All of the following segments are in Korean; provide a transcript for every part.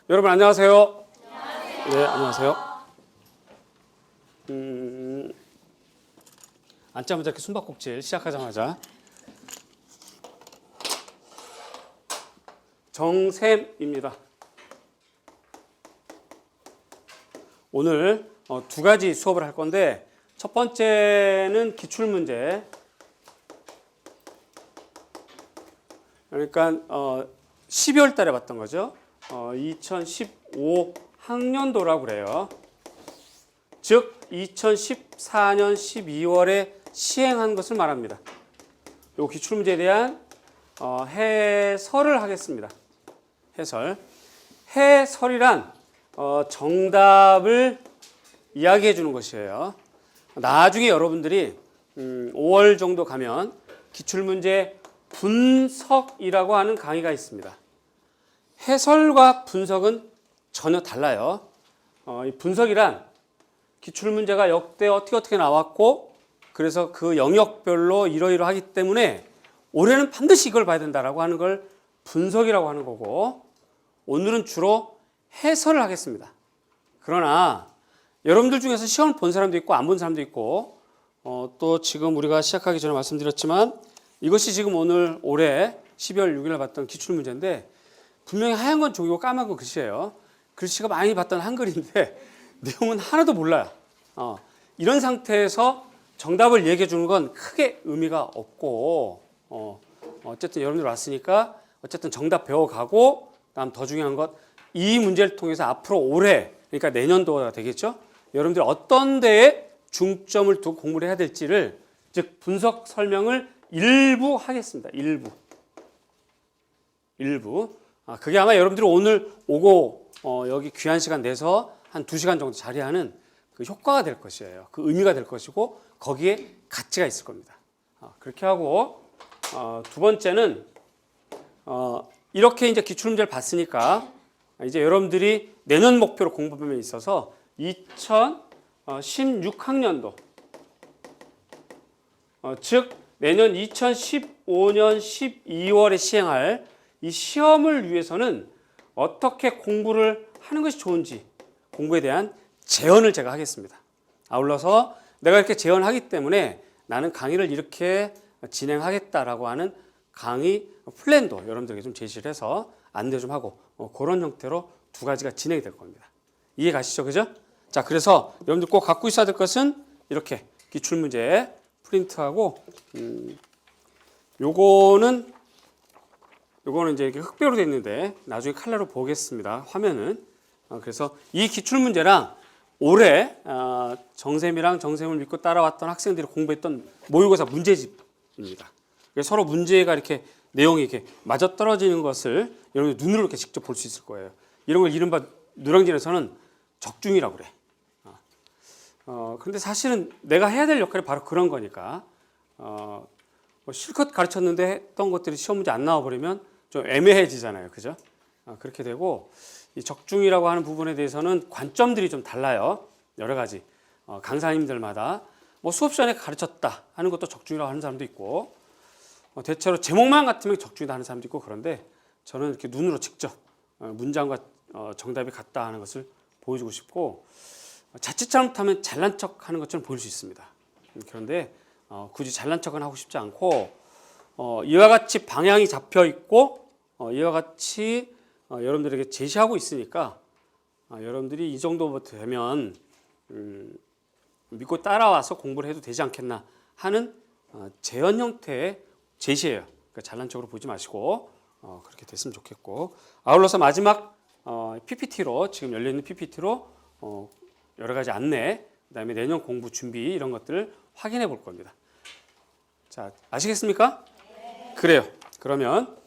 여러분 안녕하세요. 네, 안녕하세요. 앉자마자 이렇게 숨바꼭질 시작하자마자 정샘입니다. 오늘 두 가지 수업을 할 건데 첫 번째는 기출문제. 그러니까 12월 달에 봤던 거죠. 2015 학년도라고 그래요. 즉 2014년 12월에 시행한 것을 말합니다. 이 기출문제에 대한 해설을 하겠습니다. 해설이란 정답을 이야기해 주는 것이에요. 나중에 여러분들이 5월 정도 가면 기출문제 분석이라고 하는 강의가 있습니다. 해설과 분석은 전혀 달라요. 이 분석이란 기출문제가 역대 어떻게 나왔고 그래서 그 영역별로 이러이러하기 때문에 올해는 반드시 이걸 봐야 된다라고 하는 걸 분석이라고 하는 거고, 오늘은 주로 해설을 하겠습니다. 그러나 여러분들 중에서 시험을 본 사람도 있고 안 본 사람도 있고, 또 지금 우리가 시작하기 전에 말씀드렸지만 이것이 지금 오늘 올해 12월 6일 날 봤던 기출문제인데 분명히 하얀 건 종이고 까만 건 글씨예요. 글씨가 많이 봤던 한글인데 내용은 하나도 몰라요. 이런 상태에서 정답을 얘기해 주는 건 크게 의미가 없고, 어쨌든 여러분들 왔으니까 어쨌든 정답 배워가고, 다음 더 중요한 것, 이 문제를 통해서 앞으로 올해, 그러니까 내년도가 되겠죠. 여러분들이 어떤 데에 중점을 두고 공부를 해야 될지를, 즉 분석 설명을 일부 하겠습니다. 일부. 그게 아마 여러분들이 오늘 오고 여기 귀한 시간 내서 한 2시간 정도 자리하는 그 효과가 될 것이에요. 그 의미가 될 것이고 거기에 가치가 있을 겁니다. 그렇게 하고 두 번째는 이렇게 이제 기출문제를 봤으니까 이제 여러분들이 내년 목표로 공부함에 있어서 2016학년도 즉 내년 2015년 12월에 시행할 이 시험을 위해서는 어떻게 공부를 하는 것이 좋은지 공부에 대한 제언을 제가 하겠습니다. 아울러서 내가 이렇게 제언하기 때문에 나는 강의를 이렇게 진행하겠다라고 하는 강의 플랜도 여러분들에게 좀 제시를 해서 안내 좀 하고 그런 형태로 두 가지가 진행이 될 겁니다. 이해 가시죠? 그죠? 자, 그래서 여러분들 꼭 갖고 있어야 될 것은 이렇게 기출문제 프린트하고 요거는 이제 이렇게 흑백으로 되어 있는데 나중에 칼라로 보겠습니다. 화면은. 그래서 이 기출문제랑 올해 정샘이랑 정샘을 믿고 따라왔던 학생들이 공부했던 모의고사 문제집입니다. 서로 문제가 이렇게 내용이 이렇게 맞아떨어지는 것을 여러분들 눈으로 이렇게 직접 볼 수 있을 거예요. 이런 걸 이른바 누렁진에서는 적중이라고 그래. 그런데 사실은 내가 해야 될 역할이 바로 그런 거니까 실컷 가르쳤는데 했던 것들이 시험 문제 안 나와버리면 좀 애매해지잖아요. 그죠? 그렇게 되고, 이 적중이라고 하는 부분에 대해서는 관점들이 좀 달라요. 여러 가지. 강사님들마다 뭐 수업 시간에 가르쳤다 하는 것도 적중이라고 하는 사람도 있고, 대체로 제목만 같으면 적중이다 하는 사람도 있고, 그런데 저는 이렇게 눈으로 직접 문장과 정답이 같다 하는 것을 보여주고 싶고, 자칫 잘못하면 잘난 척 하는 것처럼 보일 수 있습니다. 그런데 굳이 잘난 척은 하고 싶지 않고, 이와 같이 방향이 잡혀 있고 이와 같이 여러분들에게 제시하고 있으니까 여러분들이 이 정도 되면 믿고 따라와서 공부를 해도 되지 않겠나 하는 제언 형태의 제시예요. 그러니까 잘난 척으로 보지 마시고 그렇게 됐으면 좋겠고, 아울러서 마지막 PPT로, 지금 열려있는 PPT로 여러 가지 안내, 그다음에 내년 공부 준비 이런 것들을 확인해 볼 겁니다. 자, 아시겠습니까? 네. 그래요. 그러면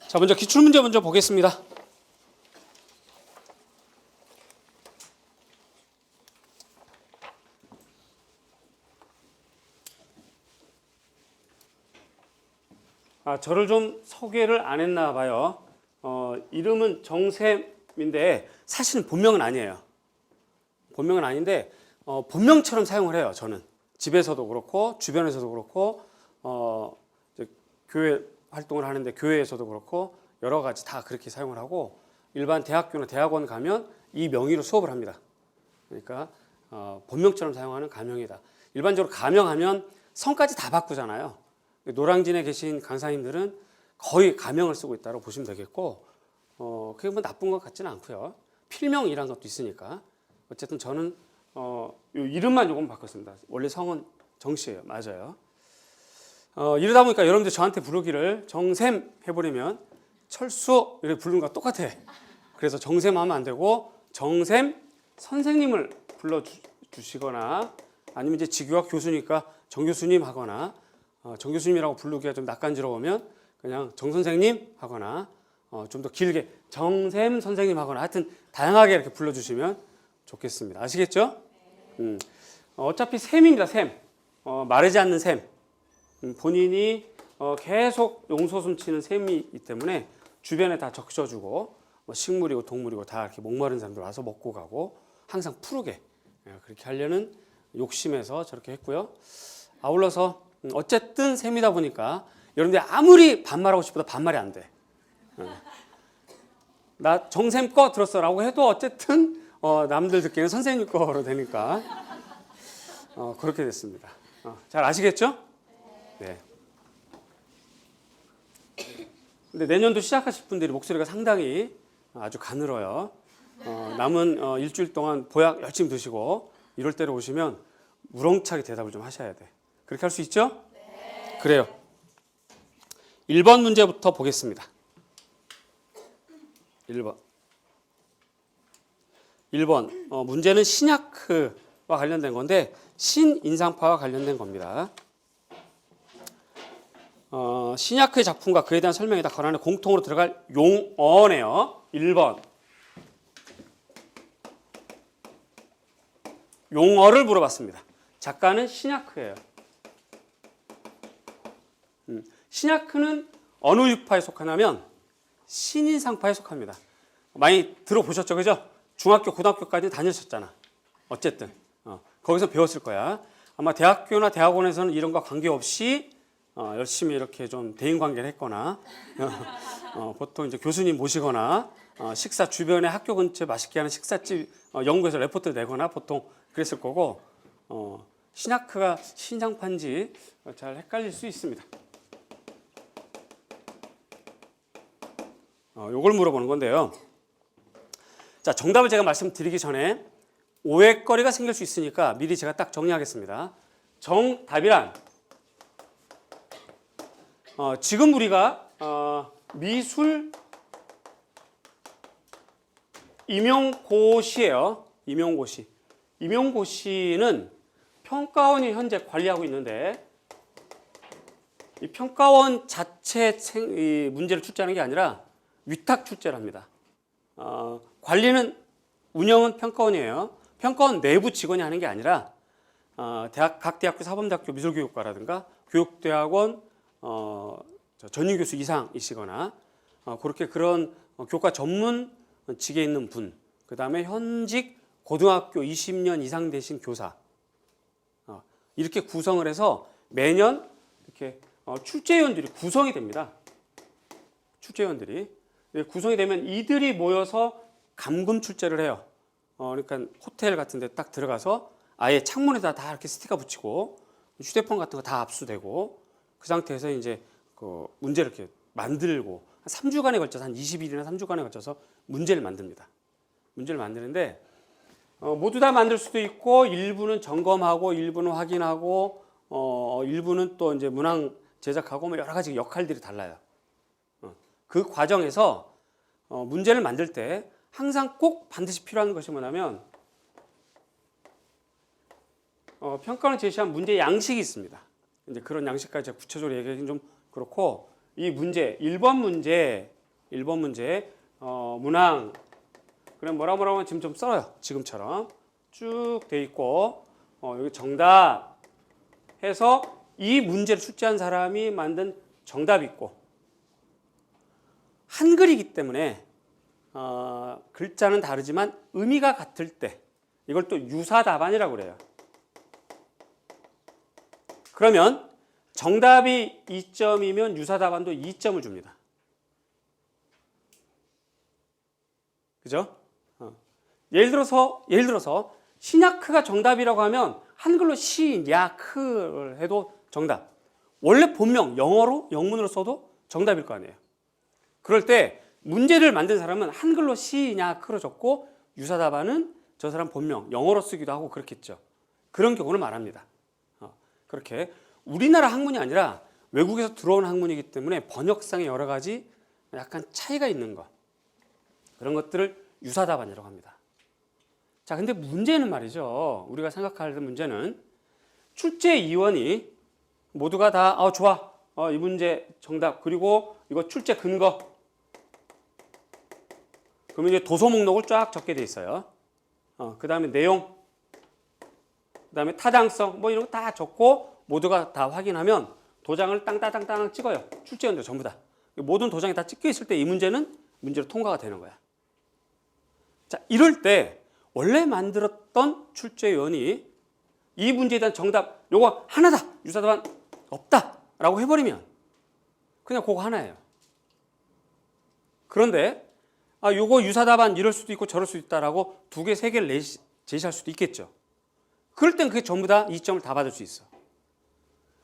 자, 먼저 기출문제 먼저 보겠습니다. 저를 좀 소개를 안 했나 봐요. 이름은 정샘인데 사실은 본명은 아니에요. 본명은 아닌데 본명처럼 사용을 해요. 저는 집에서도 그렇고 주변에서도 그렇고 이제 교회 활동을 하는데 교회에서도 그렇고 여러 가지 다 그렇게 사용을 하고 일반 대학교나 대학원 가면 이 명의로 수업을 합니다. 그러니까 본명처럼 사용하는 가명이다. 일반적으로 가명하면 성까지 다 바꾸잖아요. 노량진에 계신 강사님들은 거의 가명을 쓰고 있다고 보시면 되겠고 그게 뭐 나쁜 것 같지는 않고요. 필명이란 것도 있으니까 어쨌든 저는 요 이름만 조금 바꿨습니다. 원래 성은 정씨예요. 맞아요. 이러다 보니까 여러분들 저한테 부르기를 정샘 해버리면 철수 이렇게 부르는 거랑 똑같아. 그래서 정샘 하면 안 되고 정샘 선생님을 불러주시거나 아니면 이제 지교학 교수니까 정 교수님 하거나 정 교수님이라고 부르기가 좀 낯간지러우면 그냥 정 선생님 하거나 좀 더 길게 정샘 선생님 하거나 하여튼 다양하게 이렇게 불러주시면 좋겠습니다. 아시겠죠? 어차피 샘입니다. 샘. 마르지 않는 샘. 본인이 계속 용솟음 치는 샘이기 때문에 주변에 다 적셔주고 식물이고 동물이고 다 이렇게 목마른 사람들 와서 먹고 가고 항상 푸르게 그렇게 하려는 욕심에서 저렇게 했고요. 아울러서 어쨌든 샘이다 보니까 여러분들이 아무리 반말하고 싶어도 반말이 안 돼. 나 정샘 거 들었어라고 해도 어쨌든 남들 듣기에는 선생님 거로 되니까 그렇게 됐습니다. 잘 아시겠죠? 네. 근데 내년도 시작하실 분들이 목소리가 상당히 아주 가늘어요. 남은 일주일 동안 보약 열심히 드시고 이럴 때로 오시면 우렁차게 대답을 좀 하셔야 돼. 그렇게 할 수 있죠? 네. 그래요. 1번 문제부터 보겠습니다. 1번 문제는 신약크와 관련된 건데 신인상파와 관련된 겁니다. 신약크의 작품과 그에 대한 설명이 다 권한에 공통으로 들어갈 용어네요. 1번 용어를 물어봤습니다. 작가는 신약크예요. 신약크는 어느 유파에 속하냐면 신인상파에 속합니다. 많이 들어보셨죠, 그죠? 중학교, 고등학교까지 다니셨잖아. 어쨌든 거기서 배웠을 거야. 아마 대학교나 대학원에서는 이런 거 관계없이 열심히 이렇게 좀 대인관계를 했거나 보통 이제 교수님 모시거나 식사 주변에 학교 근처에 맛있게 하는 식사집 연구해서 레포트 내거나 보통 그랬을 거고 신약크가 신장파인지 잘 헷갈릴 수 있습니다. 요걸 물어보는 건데요. 자, 정답을 제가 말씀드리기 전에 오해거리가 생길 수 있으니까 미리 제가 딱 정리하겠습니다. 정답이란 지금 우리가 미술 임용고시예요. 임용고시. 임용고시는 평가원이 현재 관리하고 있는데 이 평가원 자체 이 문제를 출제하는 게 아니라 위탁 출제를 합니다. 관리는 운영은 평가원이에요. 평가원 내부 직원이 하는 게 아니라 각 대학교 사범대학교 미술교육과라든가 교육대학원 전임교수 이상이시거나 그렇게 그런 교과 전문직에 있는 분, 그 다음에 현직 고등학교 20년 이상 되신 교사 이렇게 구성을 해서 매년 이렇게 출제위원들이 구성이 됩니다. 출제위원들이 구성이 되면 이들이 모여서 감금 출제를 해요. 그러니까 호텔 같은 데 딱 들어가서 아예 창문에다 다 이렇게 스티커 붙이고 휴대폰 같은 거 다 압수되고 그 상태에서 이제 그 문제를 이렇게 만들고 한 3주간에 걸쳐서 한 20일이나 3주간에 걸쳐서 문제를 만듭니다. 문제를 만드는데 모두 다 만들 수도 있고 일부는 점검하고 일부는 확인하고 일부는 또 이제 문항 제작하고 뭐 여러 가지 역할들이 달라요. 그 과정에서 문제를 만들 때 항상 꼭 반드시 필요한 것이 뭐냐면 평가원이 제시한 문제 양식이 있습니다. 이제 그런 양식까지 제가 구체적으로 얘기하기는 좀 그렇고 이 문제 1번 문제 문항 그럼 뭐라고 하면 지금 좀 써요. 지금처럼 쭉 돼 있고 여기 정답 해서 이 문제를 출제한 사람이 만든 정답이 있고 한글이기 때문에 글자는 다르지만 의미가 같을 때 이걸 또 유사답안이라고 그래요. 그러면 정답이 2점이면 유사답안도 2점을 줍니다. 그죠? 예를 들어서 신야크가 정답이라고 하면 한글로 신야크를 해도 정답. 원래 본명 영문으로 써도 정답일 거 아니에요. 그럴 때 문제를 만든 사람은 한글로 신야크로 적고 유사답안은 저 사람 본명 영어로 쓰기도 하고 그렇겠죠. 그런 경우를 말합니다. 그렇게 우리나라 학문이 아니라 외국에서 들어온 학문이기 때문에 번역상의 여러 가지 약간 차이가 있는 것, 그런 것들을 유사답안이라고 합니다. 자, 근데 문제는 말이죠. 우리가 생각할 문제는 출제위원이 모두가 다 좋아, 이 문제 정답, 그리고 이거 출제 근거, 그러면 이제 도서 목록을 쫙 적게 돼 있어요. 그 다음에 내용, 그 다음에 타당성, 뭐 이런 거 다 적고 모두가 다 확인하면 도장을 땅땅땅땅 찍어요. 출제위원들 전부 다. 모든 도장이 다 찍혀 있을 때 이 문제는 문제로 통과가 되는 거야. 자, 이럴 때 원래 만들었던 출제위원이 이 문제에 대한 정답, 요거 하나다, 유사답안 없다 라고 해버리면 그냥 그거 하나예요. 그런데 요거 유사답안 이럴 수도 있고 저럴 수도 있다라고 두 개, 세 개를 제시할 수도 있겠죠. 그럴 땐 그게 전부 다 2점을 다 받을 수 있어.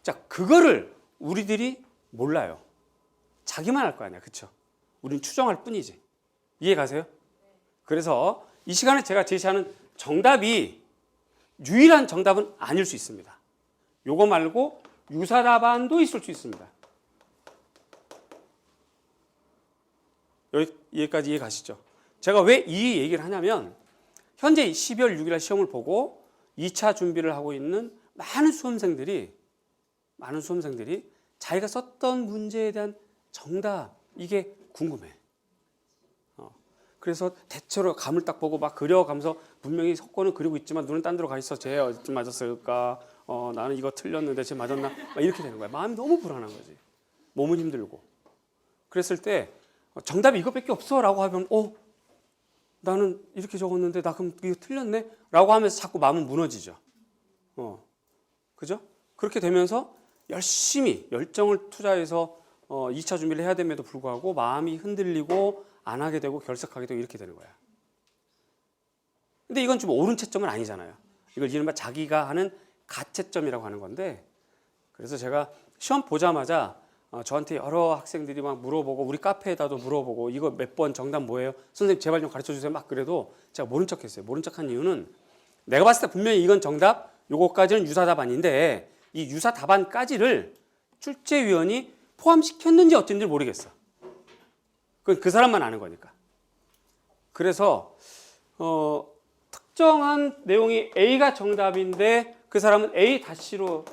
자, 그거를 우리들이 몰라요. 자기만 할 거 아니야. 그쵸? 우린 추정할 뿐이지. 이해 가세요? 그래서 이 시간에 제가 제시하는 정답이 유일한 정답은 아닐 수 있습니다. 요거 말고 유사답안도 있을 수 있습니다. 여기까지 이해 가시죠? 제가 왜 이 얘기를 하냐면 현재 12월 6일 날 시험을 보고 2차 준비를 하고 있는 많은 수험생들이 자기가 썼던 문제에 대한 정답, 이게 궁금해. 그래서 대체로 감을 딱 보고 막 그려가면서 분명히 속고는 그리고 있지만 눈은 딴 데로 가 있어. 쟤 어디쯤 맞았을까? 나는 이거 틀렸는데 쟤 맞았나? 막 이렇게 되는 거야. 마음이 너무 불안한 거지. 몸은 힘들고. 그랬을 때 정답이 이것밖에 없어 라고 하면 나는 이렇게 적었는데 나 그럼 이거 틀렸네? 라고 하면서 자꾸 마음은 무너지죠. 그죠? 그렇게 되면서 열심히 열정을 투자해서 2차 준비를 해야 됨에도 불구하고 마음이 흔들리고 안 하게 되고 결석하게 되고 이렇게 되는 거야. 근데 이건 좀 옳은 채점은 아니잖아요. 이걸 이른바 자기가 하는 가채점이라고 하는 건데, 그래서 제가 시험 보자마자 저한테 여러 학생들이 막 물어보고 우리 카페에다도 물어보고 이거 몇 번 정답 뭐예요? 선생님 제발 좀 가르쳐 주세요. 막 그래도 제가 모른 척 했어요. 모른 척한 이유는 내가 봤을 때 분명히 이건 정답, 요거까지는 유사답안인데 이 유사답안까지를 출제위원이 포함시켰는지 어쩐지 모르겠어. 그건 그 사람만 아는 거니까. 그래서 특정한 내용이 A가 정답인데 그 사람은 A-로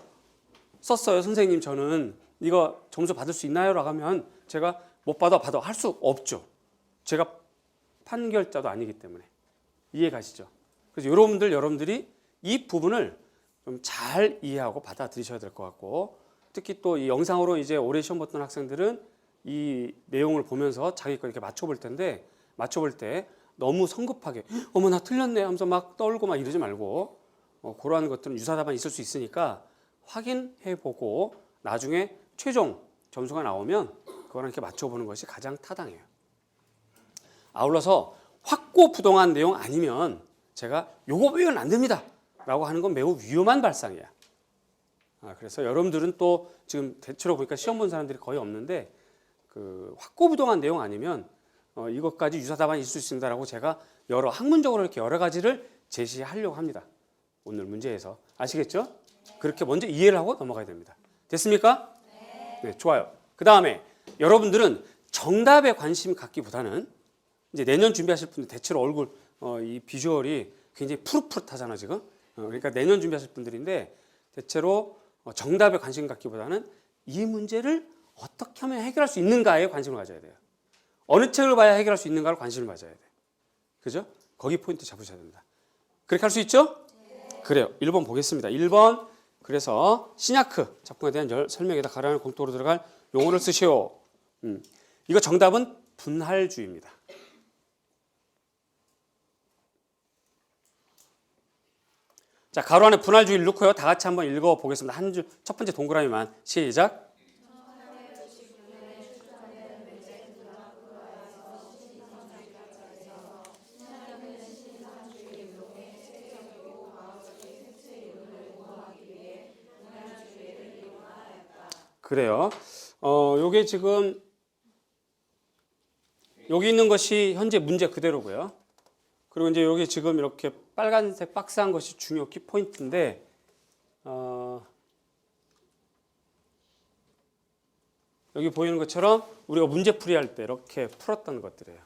썼어요. 선생님 저는 이거 점수 받을 수 있나요? 라고 하면 제가 못 받아 할 수 없죠. 제가 판결자도 아니기 때문에. 이해 가시죠? 그래서 여러분들이 이 부분을 좀 잘 이해하고 받아들이셔야 될 것 같고, 특히 또 이 영상으로 이제 올해 시험 봤던 학생들은 이 내용을 보면서 자기 거 이렇게 맞춰볼 텐데, 맞춰볼 때 너무 성급하게 어머 나 틀렸네 하면서 막 떨고 막 이러지 말고 그러한 것들은 유사답안이 있을 수 있으니까 확인해보고 나중에 최종 점수가 나오면 그거랑 이렇게 맞춰보는 것이 가장 타당해요. 아울러서 확고부동한 내용 아니면 제가 요거 외우면 안 됩니다 라고 하는 건 매우 위험한 발상이야. 그래서 여러분들은 또 지금 대체로 보니까 시험 본 사람들이 거의 없는데 그 확고부동한 내용 아니면 이것까지 유사답안이 있을 수 있습니다라고 제가 학문적으로 이렇게 여러 가지를 제시하려고 합니다. 오늘 문제에서. 아시겠죠? 그렇게 먼저 이해를 하고 넘어가야 됩니다. 됐습니까? 네, 좋아요. 그 다음에 여러분들은 정답에 관심 갖기보다는 이제 내년 준비하실 분들 대체로 얼굴 이 비주얼이 굉장히 푸릇푸릇하잖아 지금. 그러니까 내년 준비하실 분들인데 대체로 정답에 관심 갖기보다는 이 문제를 어떻게 하면 해결할 수 있는가에 관심을 가져야 돼요. 어느 책을 봐야 해결할 수 있는가를 관심을 가져야 돼. 그죠? 거기 포인트 잡으셔야 됩니다. 그렇게 할 수 있죠? 네. 그래요. 1번 보겠습니다. 1번. 그래서 신야크 작품에 대한 설명에다 가라앉는 공통으로 들어갈 용어를 쓰시오. 이거 정답은 분할주의입니다. 자, 가로 안에 분할주의를 넣고요. 다 같이 한번 읽어보겠습니다. 한 줄, 첫 번째 동그라미만. 시작. 그래요. 요게 지금 여기 있는 것이 현재 문제 그대로고요. 그리고 이제 여기 지금 이렇게 빨간색 박스한 것이 중요 키포인트인데, 여기 보이는 것처럼 우리가 문제풀이 할 때 이렇게 풀었던 것들이에요.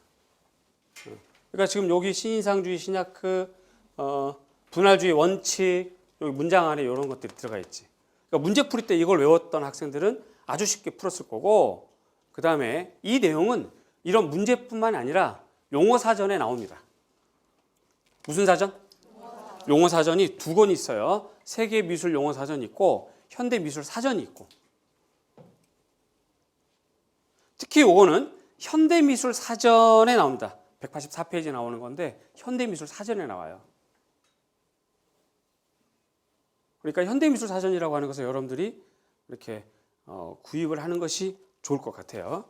그러니까 지금 여기 신인상주의, 신약크, 분할주의 원칙, 여기 문장 안에 이런 것들이 들어가 있지. 그러니까 문제풀이 때 이걸 외웠던 학생들은 아주 쉽게 풀었을 거고, 그 다음에 이 내용은 이런 문제뿐만 아니라 용어 사전에 나옵니다. 무슨 사전? 용어 사전이 두 권이 있어요. 세계 미술 용어 사전이 있고 현대 미술 사전이 있고. 특히 요거는 현대 미술 사전에 나옵니다. 184페이지에 나오는 건데 현대 미술 사전에 나와요. 그러니까 현대 미술 사전이라고 하는 것을 여러분들이 이렇게 구입을 하는 것이 좋을 것 같아요.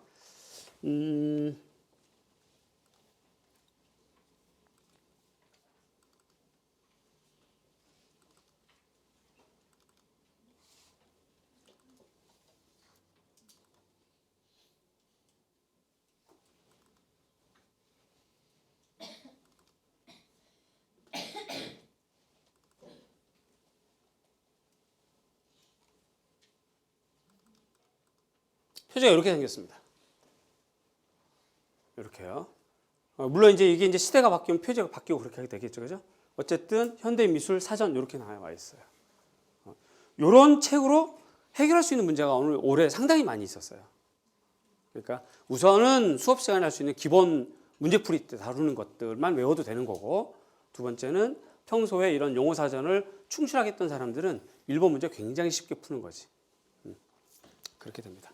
표지가 이렇게 생겼습니다. 이렇게요. 물론 이게 이제 시대가 바뀌면 표지가 바뀌고 그렇게 하게 되겠죠, 그죠? 어쨌든 현대 미술 사전 이렇게 나와 있어요. 이런 책으로 해결할 수 있는 문제가 오늘 올해 상당히 많이 있었어요. 그러니까 우선은 수업 시간에 할 수 있는 기본 문제풀이 때 다루는 것들만 외워도 되는 거고, 두 번째는 평소에 이런 용어 사전을 충실하게 했던 사람들은 일본 문제 굉장히 쉽게 푸는 거지. 그렇게 됩니다.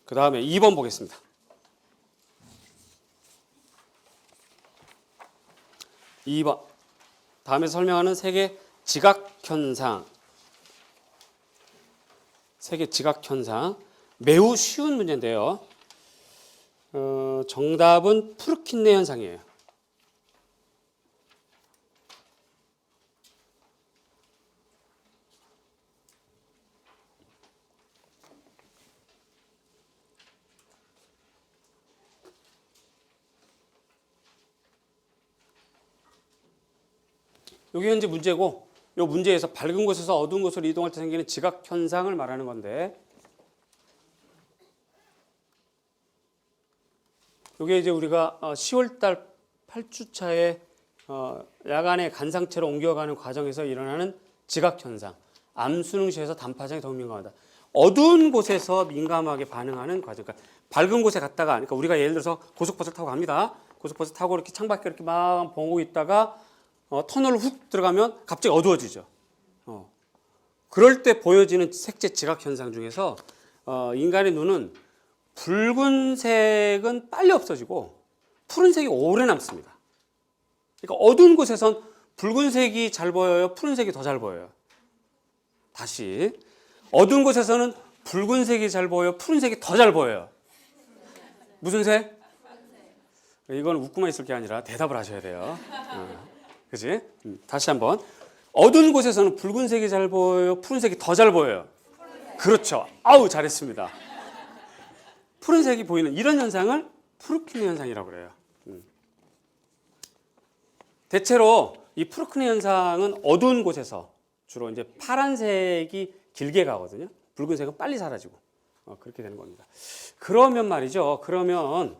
그 다음에 2번 보겠습니다. 2번. 다음에 설명하는 세계 지각현상. 세계 지각현상. 매우 쉬운 문제인데요. 정답은 프르킨네 현상이에요. 이게 현재 문제고, 이 문제에서 밝은 곳에서 어두운 곳으로 이동할 때 생기는 지각 현상을 말하는 건데, 이게 이제 우리가 10월달 8주차에 야간에 간상체로 옮겨가는 과정에서 일어나는 지각 현상, 암수능시에서 단파장에 더 민감하다. 어두운 곳에서 민감하게 반응하는 과정. 그러니까 밝은 곳에 갔다가, 그러니까 우리가 예를 들어서 고속버스 타고 갑니다. 고속버스 타고 이렇게 창밖에 이렇게 막 보고 있다가 터널로 훅 들어가면 갑자기 어두워지죠. 그럴 때 보여지는 색채 지각 현상 중에서 인간의 눈은 붉은색은 빨리 없어지고 푸른색이 오래 남습니다. 그러니까 어두운 곳에선 붉은색이 잘 보여요? 푸른색이 더 잘 보여요? 다시. 어두운 곳에서는 붉은색이 잘 보여요? 푸른색이 더 잘 보여요? 무슨 색? 이건 웃고만 있을 게 아니라 대답을 하셔야 돼요. 그지? 다시 한번. 어두운 곳에서는 붉은색이 잘 보여요? 푸른색이 더 잘 보여요? 그렇죠. 아우, 잘했습니다. 푸른색이 보이는 이런 현상을 프르킨네 현상이라고 그래요. 대체로 이 프르킨네 현상은 어두운 곳에서 주로 이제 파란색이 길게 가거든요. 붉은색은 빨리 사라지고 그렇게 되는 겁니다. 그러면 말이죠. 그러면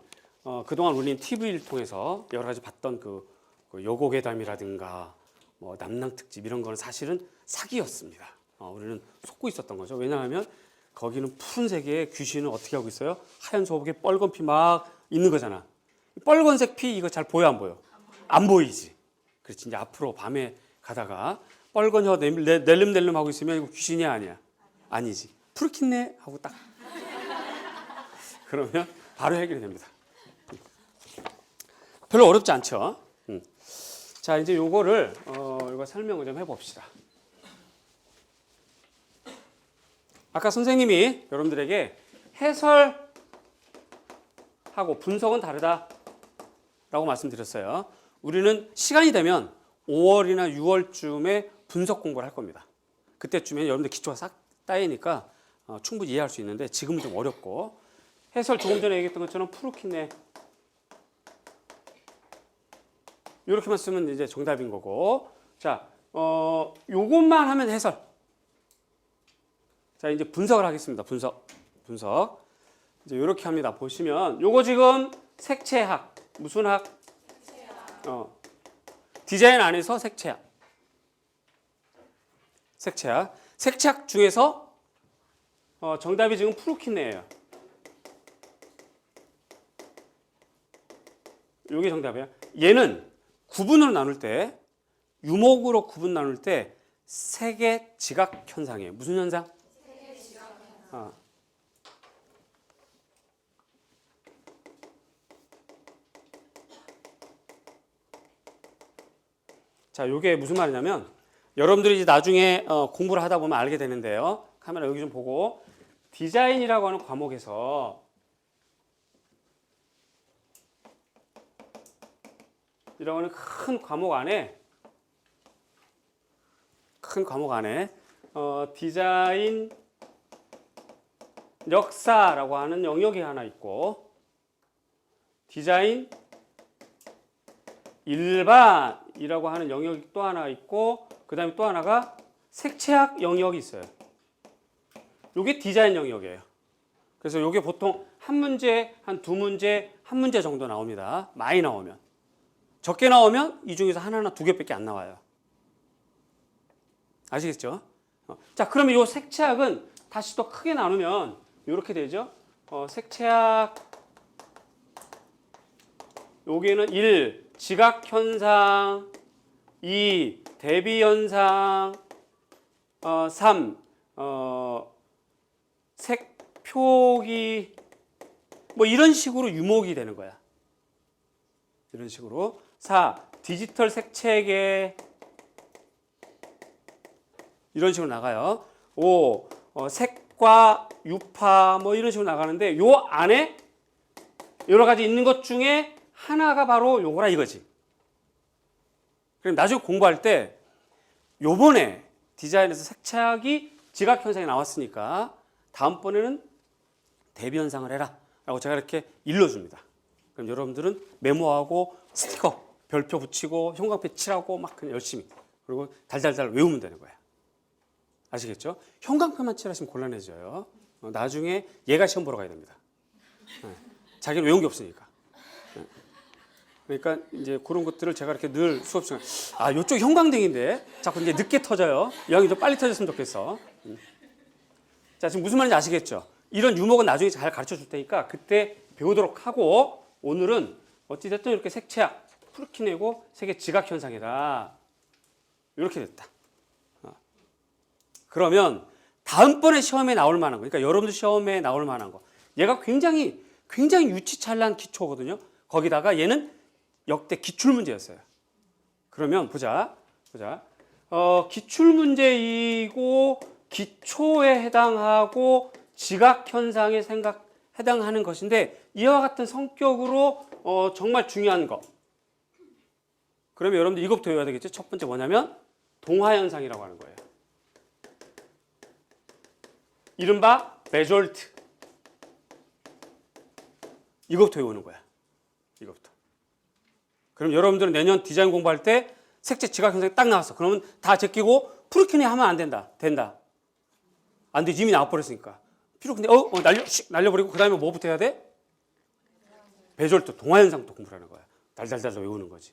그동안 우리는 TV를 통해서 여러 가지 봤던 그 여고괴담이라든가 뭐 남낭특집 이런 거는 사실은 사기였습니다. 우리는 속고 있었던 거죠. 왜냐하면 거기는 푸른색의 귀신은 어떻게 하고 있어요? 하얀 소복에 빨간 피 막 있는 거잖아. 빨간색 피 이거 잘 보여 안 보여? 안 보이지. 그렇지. 이제 앞으로 밤에 가다가 빨간 혀 낼름낼름 하고 있으면 이거 귀신이야 아니야? 아니지. 프루키네 하고 딱 그러면 바로 해결이 됩니다. 별로 어렵지 않죠? 자, 이제 요거를 이거 설명을 좀 해봅시다. 아까 선생님이 여러분들에게 해설하고 분석은 다르다라고 말씀드렸어요. 우리는 시간이 되면 5월이나 6월쯤에 분석 공부를 할 겁니다. 그때쯤에 여러분들 기초가 싹 따이니까 충분히 이해할 수 있는데 지금은 좀 어렵고, 해설 조금 전에 얘기했던 것처럼 프루키네 이렇게만 쓰면 이제 정답인 거고, 자, 요것만 하면 해설. 자, 이제 분석을 하겠습니다. 분석. 이제 이렇게 합니다. 보시면 요거 지금 색채학. 무슨 학? 색채학. 디자인 안에서 색채학. 색채학 중에서 정답이 지금 프루키네예요. 요게 정답이에요. 얘는 구분으로 나눌 때, 유목으로 구분 나눌 때 색의 지각 현상이에요. 무슨 현상? 색의 지각 현상. 자, 요게 무슨 말이냐면 여러분들이 이제 나중에 공부를 하다 보면 알게 되는데요. 카메라 여기 좀 보고, 디자인이라고 하는 과목에서 이런 큰 과목 안에 디자인 역사라고 하는 영역이 하나 있고, 디자인 일반이라고 하는 영역이 또 하나 있고, 그 다음에 또 하나가 색채학 영역이 있어요. 이게 디자인 영역이에요. 그래서 이게 보통 한 문제, 한 두 문제, 한 문제 정도 나옵니다. 많이 나오면. 적게 나오면 이 중에서 하나나 두 개밖에 안 나와요. 아시겠죠? 자, 그러면 이 색채학은 다시 또 크게 나누면 이렇게 되죠. 색채학, 여기에는 1. 지각현상, 2. 대비현상, 3. 색표기, 뭐 이런 식으로 유목이 되는 거야. 이런 식으로. 4. 디지털 색채계, 이런 식으로 나가요. 5. 색과 유파, 뭐 이런 식으로 나가는데, 요 안에 여러 가지 있는 것 중에 하나가 바로 요거라 이거지. 그럼 나중에 공부할 때 요번에 디자인에서 색채학이 지각 현상이 나왔으니까 다음번에는 대비 현상을 해라 라고 제가 이렇게 일러줍니다. 그럼 여러분들은 메모하고 스티커, 별표 붙이고 형광펜 칠하고 막 그냥 열심히, 그리고 달달달 외우면 되는 거야. 아시겠죠? 형광펜만 칠하시면 곤란해져요. 나중에 얘가 시험 보러 가야 됩니다. 자기는 외운 게 없으니까. 그러니까 이제 그런 것들을 제가 이렇게 늘 수업 시간에, 요쪽 형광등인데 자꾸 이제 늦게 터져요. 여기 좀 빨리 터졌으면 좋겠어. 자, 지금 무슨 말인지 아시겠죠? 이런 유목은 나중에 잘 가르쳐 줄 테니까 그때 배우도록 하고, 오늘은 어찌됐든 이렇게 색채학, 프루키네고 색의 지각 현상이다. 이렇게 됐다. 그러면 다음번에 시험에 나올 만한 거, 그러니까 여러분들 시험에 나올 만한 거, 얘가 굉장히 유치찬란 기초거든요. 거기다가 얘는 역대 기출문제였어요. 그러면 보자. 기출문제이고 기초에 해당하고 지각현상에 해당하는 것인데, 이와 같은 성격으로 정말 중요한 거. 그러면 여러분들 이것부터 외워야 되겠죠. 첫 번째 뭐냐면 동화현상이라고 하는 거예요. 이른바 베졸트. 이것부터 외우는 거야. 이것부터. 그럼 여러분들은 내년 디자인 공부할 때 색채 지각 현상이 딱 나왔어. 그러면 다 제끼고 프루키네 하면 안 된다. 된다. 안 되지. 이미 나와버렸으니까. 프루키네 날려버리고 그 다음에 뭐부터 해야 돼? 베졸트, 동화현상부터 공부를 하는 거야. 달달달 외우는 거지.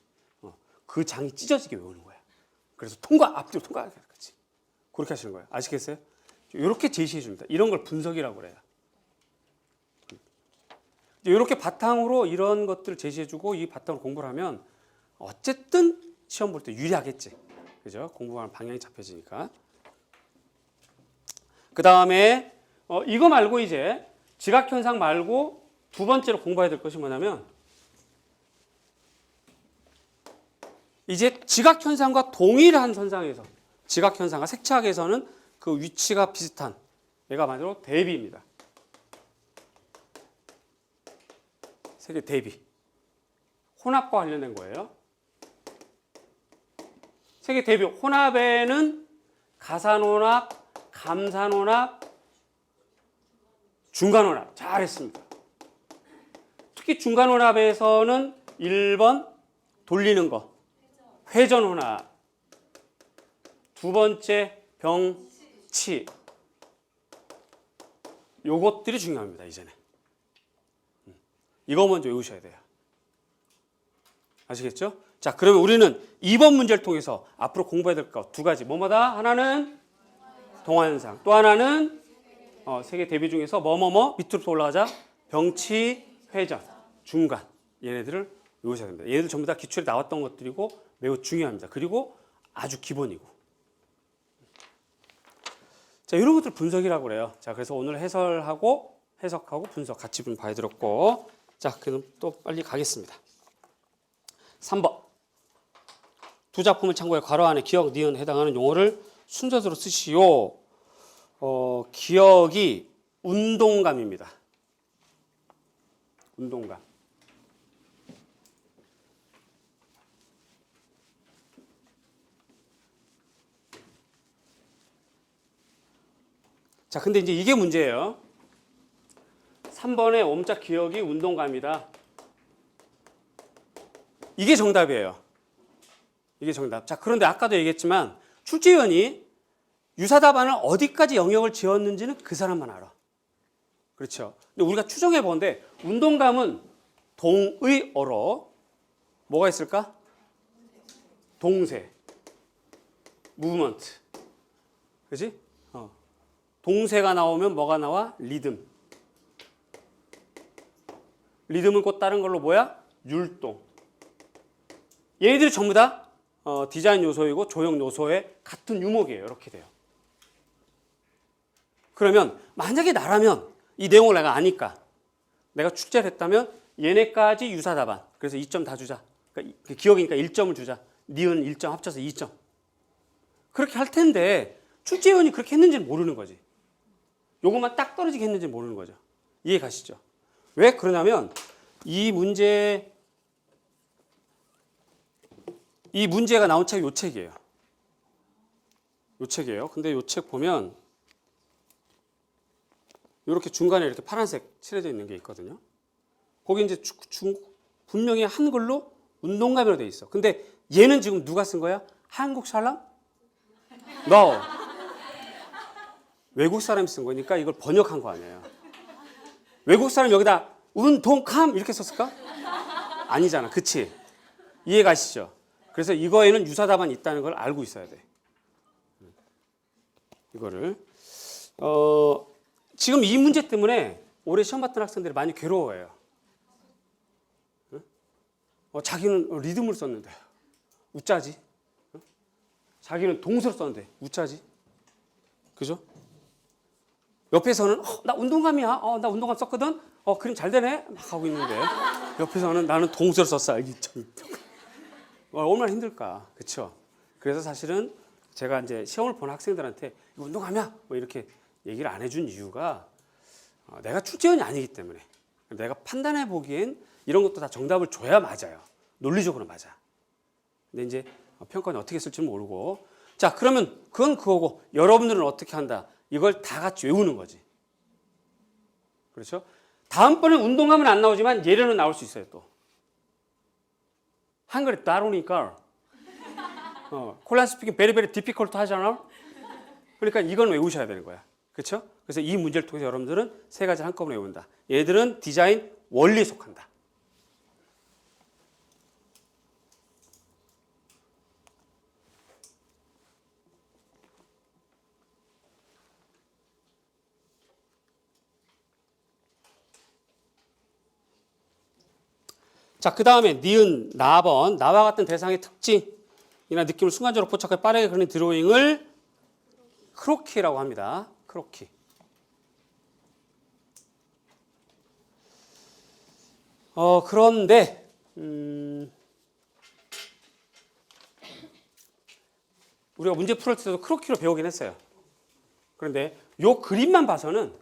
그 장이 찢어지게 외우는 거야. 그래서 앞뒤로 통과하게 하지. 그렇게 하시는 거예요. 아시겠어요? 이렇게 제시해 줍니다. 이런 걸 분석이라고 그래요. 이렇게 바탕으로 이런 것들을 제시해 주고 이 바탕으로 공부를 하면 어쨌든 시험 볼 때 유리하겠지. 그죠? 공부하는 방향이 잡혀지니까. 그 다음에 이거 말고 이제 지각현상 말고 두 번째로 공부해야 될 것이 뭐냐면 이제 지각현상과 동일한 선상에서 지각현상과 색채학에서는 그 위치가 비슷한 얘가 바로 대비입니다. 색의 대비. 혼합과 관련된 거예요. 색의 대비. 혼합에는 가산혼합, 감산혼합, 중간혼합. 잘했습니다. 특히 중간혼합에서는 1번 돌리는 거. 회전혼합. 두 번째 병치. 요것들이 중요합니다. 이제는. 이거 먼저 외우셔야 돼요. 아시겠죠? 자, 그러면 우리는 2번 문제를 통해서 앞으로 공부해야 될 거 두 가지. 뭐뭐다? 하나는 동화현상. 또 하나는 세계 대비 중에서 뭐뭐뭐 밑으로 올라가자. 병치, 회전, 중간. 얘네들을 외우셔야 됩니다. 얘네들 전부 다 기출에 나왔던 것들이고 매우 중요합니다. 그리고 아주 기본이고. 자, 이런 것들 분석이라고 그래요. 자, 그래서 오늘 해설하고 해석하고 분석 같이 좀 봐야 들었고. 자, 그럼 또 빨리 가겠습니다. 3번. 두 작품을 참고해 괄호 안에 기억, 니은 해당하는 용어를 순서대로 쓰시오. 기억이 운동감입니다. 운동감. 자, 근데 이제 이게 문제예요. 3번의 옴짝 기억이 운동감이다. 이게 정답이에요. 이게 정답. 자, 그런데 아까도 얘기했지만 출제위원이 유사답안을 어디까지 영역을 지었는지는 그 사람만 알아. 그렇죠. 근데 우리가 추정해 보는데 운동감은 동의어로 뭐가 있을까? 동세, 무브먼트. 그렇지? 동세가 나오면 뭐가 나와? 리듬. 리듬을 곧 다른 걸로 뭐야? 율동. 얘네들이 전부 다 디자인 요소이고 조형 요소의 같은 유목이에요. 이렇게 돼요. 그러면 만약에 나라면 이 내용을 내가 아니까 내가 출제를 했다면 얘네까지 유사답안. 그래서 2점 다 주자. 그러니까 기억이니까 1점을 주자. 니은 1점 합쳐서 2점. 그렇게 할 텐데 출제위원이 그렇게 했는지는 모르는 거지. 요것만 딱 떨어지게 했는지 모르는 거죠. 이해 가시죠? 왜 그러냐면 이 문제가 나온 책이 요 책이에요. 요 책이에요. 근데 요 책 보면 이렇게 중간에 이렇게 파란색 칠해져 있는 게 있거든요. 거기 이제 분명히 한글로 운동감이라고 돼 있어. 근데 얘는 지금 누가 쓴 거야? 한국 사람? No. 외국 사람이 쓴 거니까 이걸 번역한 거 아니에요. 외국 사람 여기다 운동감 이렇게 썼을까? 아니잖아. 그치? 이해 가시죠? 그래서 이거에는 유사답안이 있다는 걸 알고 있어야 돼. 이거를. 지금 이 문제 때문에 올해 시험 봤던 학생들이 많이 괴로워해요. 자기는 리듬을 썼는데 우짜지. 자기는 동서를 썼는데 우짜지. 그죠? 옆에서는 나 운동감이야. 나 운동감 썼거든. 그림 잘 되네. 막 하고 있는데 옆에서는 나는 동서를 썼어. 이게 참 얼마나 힘들까. 그렇죠? 그래서 사실은 제가 이제 시험을 본 학생들한테 이거 운동감이야. 뭐 이렇게 얘기를 안 해준 이유가 내가 출제원이 아니기 때문에 내가 판단해 보기엔 이런 것도 다 정답을 줘야 맞아요. 논리적으로 맞아. 근데 이제 평가는 어떻게 쓸지는 모르고. 자, 그러면 그건 그거고 여러분들은 어떻게 한다? 이걸 다 같이 외우는 거지. 그렇죠? 다음번에 운동감은 안 나오지만 예련은 나올 수 있어요. 또 한글에 따로니까 콜란 스피킹 베리 베리 디피컬트 하잖아. 그러니까 이건 외우셔야 되는 거야. 그렇죠? 그래서 이 문제를 통해서 여러분들은 세 가지를 한꺼번에 외운다. 얘들은 디자인 원리에 속한다. 자, 그 다음에 니은, 나번, 나와 같은 대상의 특징. 느낌을 순간적으로 포착해 빠르게 그리는 드로잉을 크로키라고 합니다. 크로키. 그런데 우리가 문제 풀을 때도 크로키로 배우긴 했어요. 그런데 요 그림만 봐서는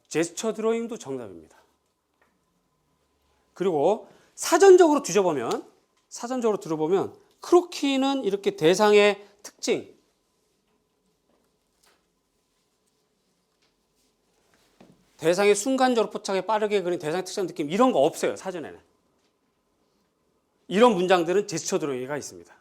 제스처 드로잉도 정답입니다. 그리고 사전적으로 들어보면 크로키는 이렇게 대상의 특징, 대상의 순간적으로 포착해 빠르게 그린 대상의 특징 느낌 이런 거 없어요. 사전에는. 이런 문장들은 제스처 드로잉가 있습니다.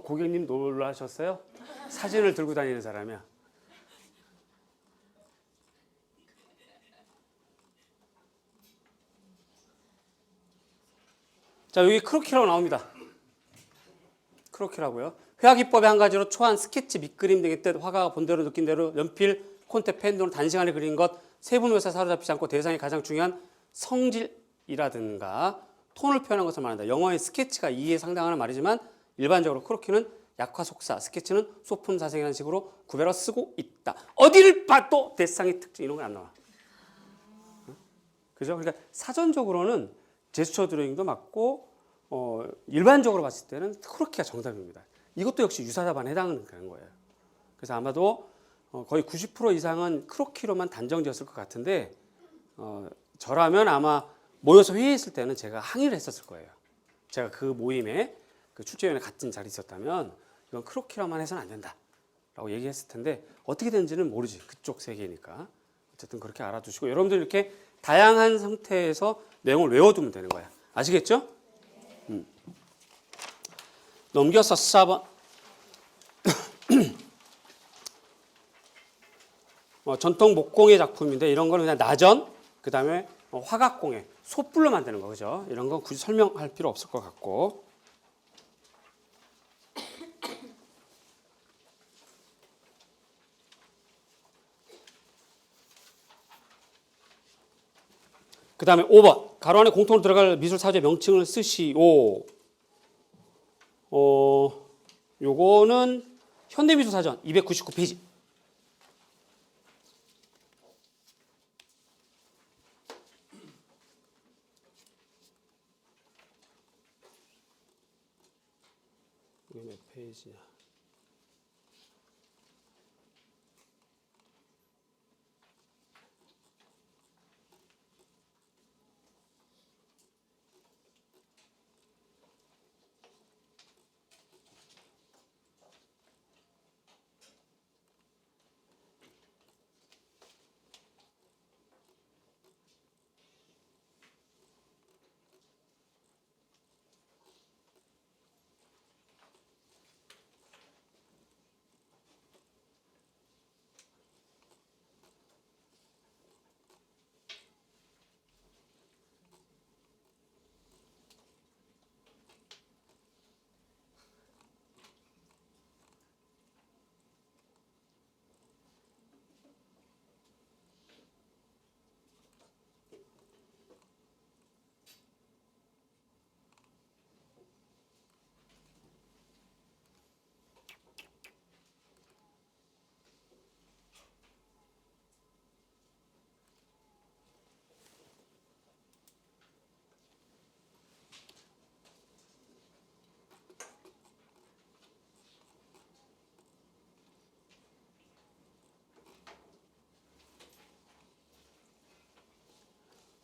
고객님 놀라셨어요? 사진을 들고 다니는 사람이야. 자, 여기 크로키라고 나옵니다. 크로키라고요. 회화기법의 한 가지로 초안, 스케치, 밑그림 등의 뜻, 화가가 본대로 느낀 대로 연필, 콘테, 펜 등으로 단시간에 그린 것, 세분묘사에 사로잡히지 않고 대상이 가장 중요한 성질이라든가 톤을 표현한 것을 말한다. 영어의 스케치가 이해에 상당하는 말이지만 일반적으로 크로키는 약화속사, 스케치는 소품사생이라는 식으로 구별어 쓰고 있다. 어디를 봐도 대상의 특징 이런 건 안 나와. 그죠? 그러니까 사전적으로는 제스처 드로잉도 맞고 일반적으로 봤을 때는 크로키가 정답입니다. 이것도 역시 유사답안에 해당하는 그런 거예요. 그래서 아마도 거의 90% 이상은 크로키로만 단정지었을 것 같은데 저라면 아마 모여서 회의했을 때는 제가 항의를 했었을 거예요. 제가 그 모임에 그 출제위원회 같은 자리에 있었다면 이건 크로키로만 해서는 안 된다라고 얘기했을 텐데 어떻게 되는지는 모르지. 그쪽 세계니까. 어쨌든 그렇게 알아두시고 여러분들 이렇게 다양한 상태에서 내용을 외워두면 되는 거야. 아시겠죠? 넘겨서 4번. 전통 목공의 작품인데 이런 거는 그냥 나전, 그 다음에 화각공예, 솥불로 만드는 거, 그죠? 이런 건 굳이 설명할 필요 없을 것 같고. 그 다음에 5번. 가로 안에 공통으로 들어갈 미술사조의 명칭을 쓰시오. 요거는 현대미술사전 299페이지. 이게 몇 페이지야?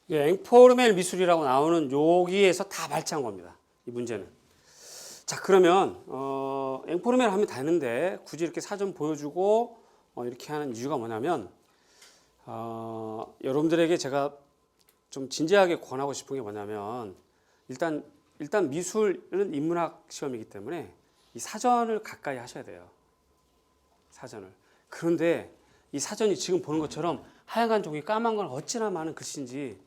예, 앵포르멜 미술이라고 나오는 여기에서 다 발췌한 겁니다. 이 문제는. 자, 그러면 앵포르멜 하면 되는데 굳이 이렇게 사전 보여주고 이렇게 하는 이유가 뭐냐면 여러분들에게 제가 좀 진지하게 권하고 싶은 게 뭐냐면 일단 미술은 인문학 시험이기 때문에 이 사전을 가까이 하셔야 돼요. 사전을. 그런데 이 사전이 지금 보는 것처럼 하얀 종이 까만 건 어찌나 많은 글씨인지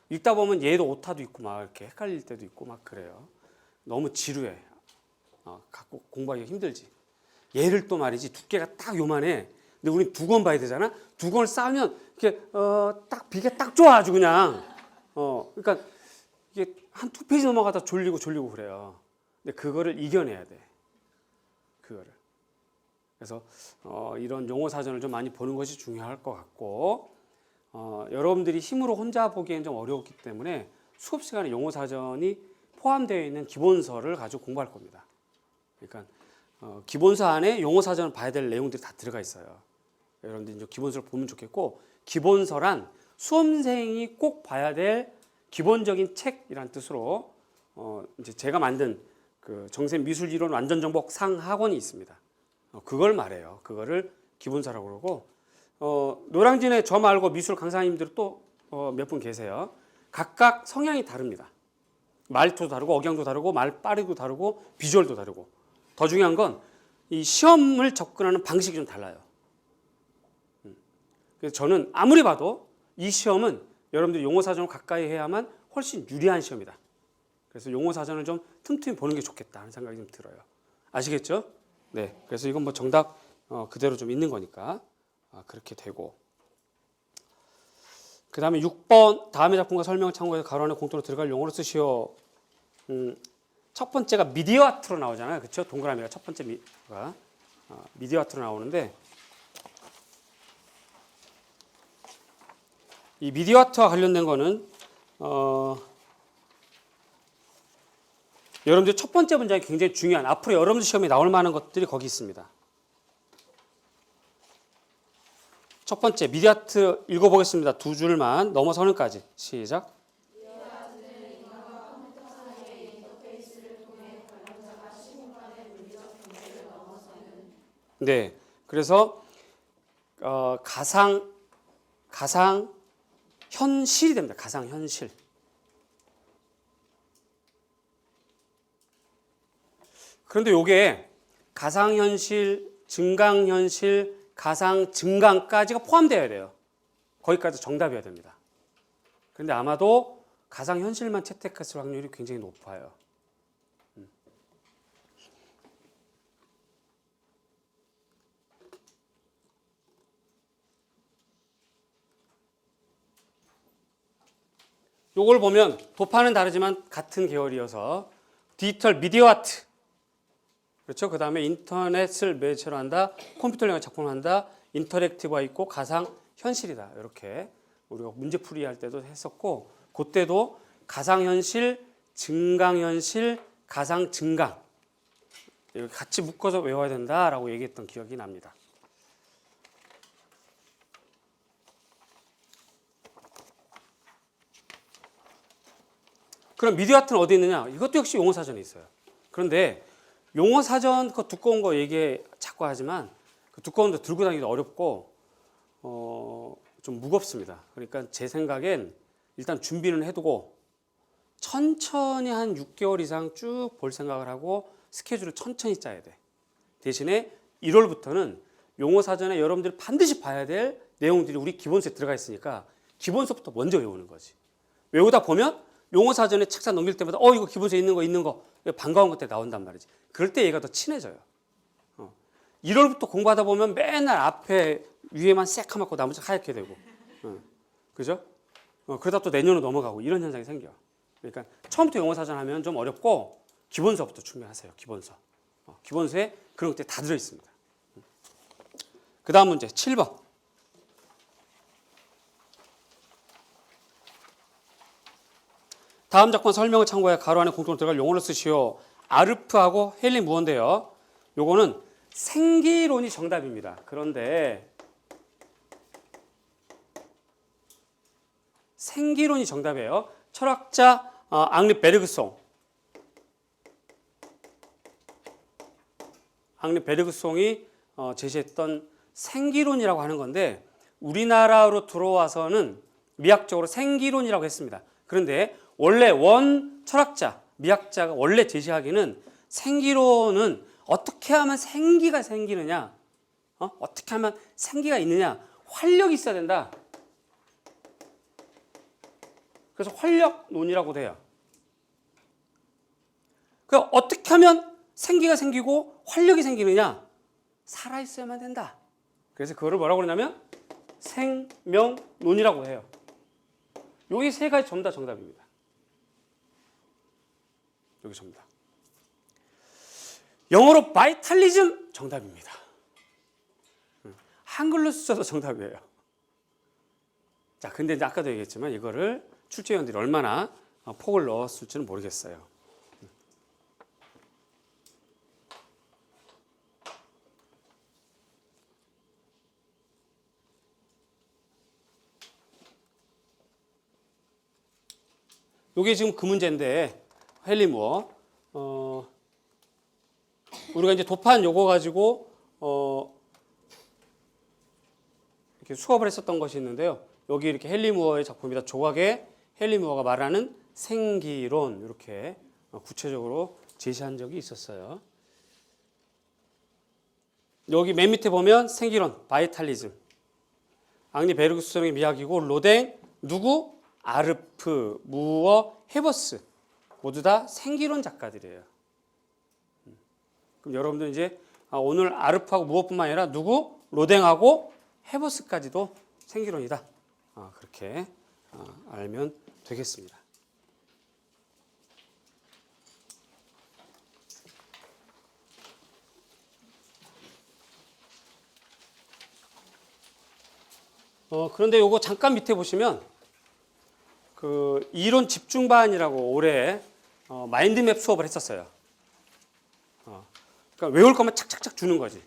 읽다 보면 얘도 오타도 있고 막 이렇게 헷갈릴 때도 있고 막 그래요. 너무 지루해. 갖고 공부하기가 힘들지. 얘를 또 말이지 두께가 딱 요만해. 근데 우린 두 권 봐야 되잖아. 두 권을 쌓으면 이렇게 딱 비게 딱 좋아 아주 그냥. 그러니까 이게 한 두 페이지 넘어가다 졸리고 그래요. 근데 그거를 이겨내야 돼. 그거를. 그래서 이런 용어 사전을 좀 많이 보는 것이 중요할 것 같고 여러분들이 힘으로 혼자 보기엔 좀 어려웠기 때문에 수업 시간에 용어 사전이 포함되어 있는 기본서를 가지고 공부할 겁니다. 그러니까 기본서 안에 용어 사전을 봐야 될 내용들이 다 들어가 있어요. 여러분들이 이제 기본서를 보면 좋겠고 기본서란 수험생이 꼭 봐야 될 기본적인 책이라는 뜻으로 이제 제가 만든 그 정쌤 미술이론 완전정복 상학원이 있습니다. 그걸 말해요. 그거를 기본서라고 그러고 노량진에 저 말고 미술 강사님들 또 몇 분 계세요. 각각 성향이 다릅니다. 말투도 다르고 억양도 다르고 말빨이도 다르고 비주얼도 다르고 더 중요한 건 이 시험을 접근하는 방식이 좀 달라요. 그래서 저는 아무리 봐도 이 시험은 여러분들이 용어 사전을 가까이 해야만 훨씬 유리한 시험이다. 그래서 용어 사전을 좀 틈틈이 보는 게 좋겠다 하는 생각이 좀 들어요. 아시겠죠? 네. 그래서 이건 뭐 정답 그대로 좀 있는 거니까 그렇게 되고. 그 다음에 6번 다음의 작품과 설명을 참고해서 가로 안에 공통으로 들어갈 용어를 쓰시오. 첫 번째가 미디어 아트로 나오잖아요. 그렇죠? 동그라미가 첫 번째 미가 미디어 아트로 나오는데 이 미디어 아트와 관련된 거는 여러분들 첫 번째 문장이 굉장히 중요한 앞으로 여러분들 시험에 나올 만한 것들이 거기 있습니다. 첫 번째 미디어 아트 읽어보겠습니다. 두 줄만 넘어서는까지 시작. 네, 그래서 가상 현실이 됩니다. 가상 현실. 그런데 요게 가상 현실, 증강 현실, 가상 증강까지가 포함되어야 돼요. 거기까지 정답이어야 됩니다. 그런데 아마도 가상 현실만 채택했을 확률이 굉장히 높아요. 요걸 보면 도파는 다르지만 같은 계열이어서 디지털 미디어 아트, 그렇죠? 그 다음에 인터넷을 매체로 한다, 컴퓨터를 이용해 작품을 한다, 인터랙티브가 있고 가상 현실이다. 이렇게 우리가 문제풀이 할 때도 했었고, 그때도 가상 현실, 증강 현실, 가상 증강 이렇게 같이 묶어서 외워야 된다라고 얘기했던 기억이 납니다. 그럼 미디어 아트는 어디 있느냐? 이것도 역시 용어 사전에 있어요. 그런데 용어 사전 그 두꺼운 거 얘기 자꾸 하지만 그 두꺼운 거 들고 다니기도 어렵고 좀 무겁습니다. 그러니까 제 생각엔 일단 준비는 해두고 천천히 한 6개월 이상 쭉 볼 생각을 하고 스케줄을 천천히 짜야 돼. 대신에 1월부터는 용어 사전에 여러분들이 반드시 봐야 될 내용들이 우리 기본서에 들어가 있으니까 기본서부터 먼저 외우는 거지. 외우다 보면 용어 사전에 책상 넘길 때마다 이거 기본서에 있는 거 반가운 것들 나온단 말이지. 그럴 때 얘가 더 친해져요. 1월부터 공부하다 보면 맨날 앞에 위에만 새카맣고 나머지 하얗게 되고, 그죠? 그러다 또 내년으로 넘어가고 이런 현상이 생겨. 그러니까 처음부터 영어 사전 하면 좀 어렵고 기본서부터 준비하세요. 기본서. 기본서에 그런 것들이 다 들어 있습니다. 그 다음 문제 7번. 다음 작품 설명을 참고해 가로 안에 공통으로 들어갈 용어를 쓰시오. 아르프하고 헬리 무언데요. 요거는 생기론이 정답입니다. 그런데 생기론이 정답이에요. 철학자 앙리 베르그송이 제시했던 생기론이라고 하는 건데 우리나라로 들어와서는 미학적으로 생기론이라고 했습니다. 그런데 원래 원 철학자, 미학자가 원래 제시하기는 생기론은 어떻게 하면 생기가 생기느냐, 어떻게 하면 생기가 있느냐, 활력이 있어야 된다. 그래서 활력론이라고도 해요. 그러니까 어떻게 하면 생기가 생기고 활력이 생기느냐? 살아있어야만 된다. 그래서 그거를 뭐라고 그러냐면 생명론이라고 해요. 여기 세 가지 전부 다 정답입니다. 여기 전부 다. 영어로 바이탈리즘 정답입니다. 한글로 써도 정답이에요. 자, 근데 이제 아까도 얘기했지만 이거를 출제위원들이 얼마나 폭을 넣었을지는 모르겠어요. 이게 지금 그 문제인데 헨리 무어 우리가 이제 도판 요거 가지고 이렇게 수업을 했었던 것이 있는데요. 여기 이렇게 헨리 무어의 작품이다. 조각에 헨리 무어가 말하는 생기론 이렇게 구체적으로 제시한 적이 있었어요. 여기 맨 밑에 보면 생기론, 바이탈리즘, 앙리 베르그송의 미학이고 로댕, 누구? 아르프, 무어, 헤버스 모두 다 생기론 작가들이에요. 그럼 여러분들 이제 오늘 아르프하고 무어뿐만 아니라 누구? 로댕하고 헤버스까지도 생기론이다. 그렇게 알면 되겠습니다. 그런데 요거 잠깐 밑에 보시면 그 이론 집중반이라고 올해 마인드맵 수업을 했었어요. 그러니까 외울 거면 착착착 주는 거지.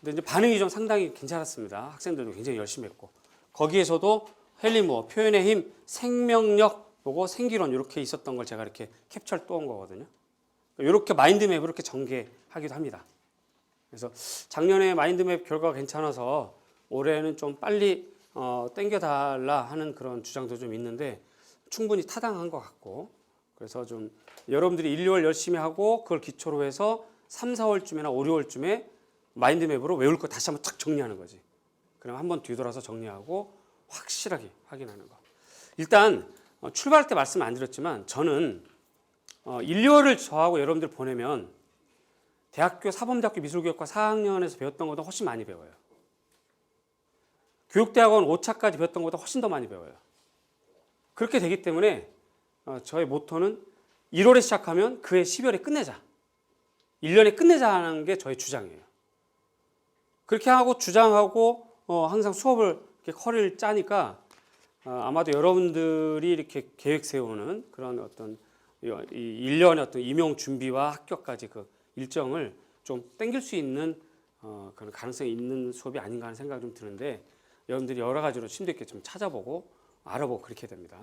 근데 이제 반응이 좀 상당히 괜찮았습니다. 학생들도 굉장히 열심히 했고 거기에서도 헨리 무어 표현의 힘, 생명력, 요거 생기론 이렇게 있었던 걸 제가 이렇게 캡처를 떠온 거거든요. 이렇게 마인드맵을 이렇게 전개하기도 합니다. 그래서 작년에 마인드맵 결과가 괜찮아서 올해는 좀 빨리 땡겨달라 하는 그런 주장도 좀 있는데 충분히 타당한 것 같고 그래서 좀 여러분들이 1, 2월 열심히 하고 그걸 기초로 해서 3, 4월쯤이나 5, 6월쯤에 마인드맵으로 외울 거 다시 한번 탁 정리하는 거지. 그럼 한번 뒤돌아서 정리하고 확실하게 확인하는 거. 일단 출발할 때 말씀 안 드렸지만 저는 1, 2월을 저하고 여러분들 보내면 대학교 사범대학교 미술교육과 4학년에서 배웠던 것보다 훨씬 많이 배워요. 교육대학원 5차까지 배웠던 것보다 훨씬 더 많이 배워요. 그렇게 되기 때문에 저의 모토는 1월에 시작하면 그해 12월에 끝내자. 1년에 끝내자는 게 저의 주장이에요. 그렇게 하고 주장하고 항상 수업을 이렇게 커리를 짜니까 아마도 여러분들이 이렇게 계획 세우는 그런 어떤 이 1년의 어떤 임용 준비와 합격까지 그 일정을 좀 땡길 수 있는 그런 가능성이 있는 수업이 아닌가 하는 생각이 좀 드는데 여러분들이 여러 가지로 심도 있게 좀 찾아보고 알아보고 그렇게 됩니다.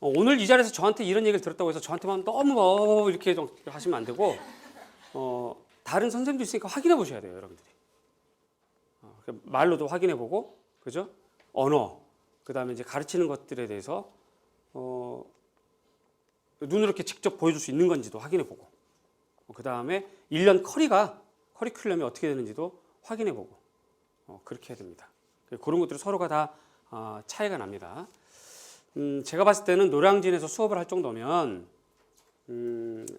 오늘 이 자리에서 저한테 이런 얘기를 들었다고 해서 저한테만 너무 이렇게 좀 하시면 안 되고 다른 선생님도 있으니까 확인해 보셔야 돼요, 여러분들이. 말로도 확인해 보고, 그죠? 언어, 그 다음에 이제 가르치는 것들에 대해서 눈으로 이렇게 직접 보여줄 수 있는 건지도 확인해 보고, 그 다음에 1년 커리큘럼이 어떻게 되는지도 확인해 보고, 그렇게 해야 됩니다. 그런 것들이 서로가 다 차이가 납니다. 제가 봤을 때는 노량진에서 수업을 할 정도면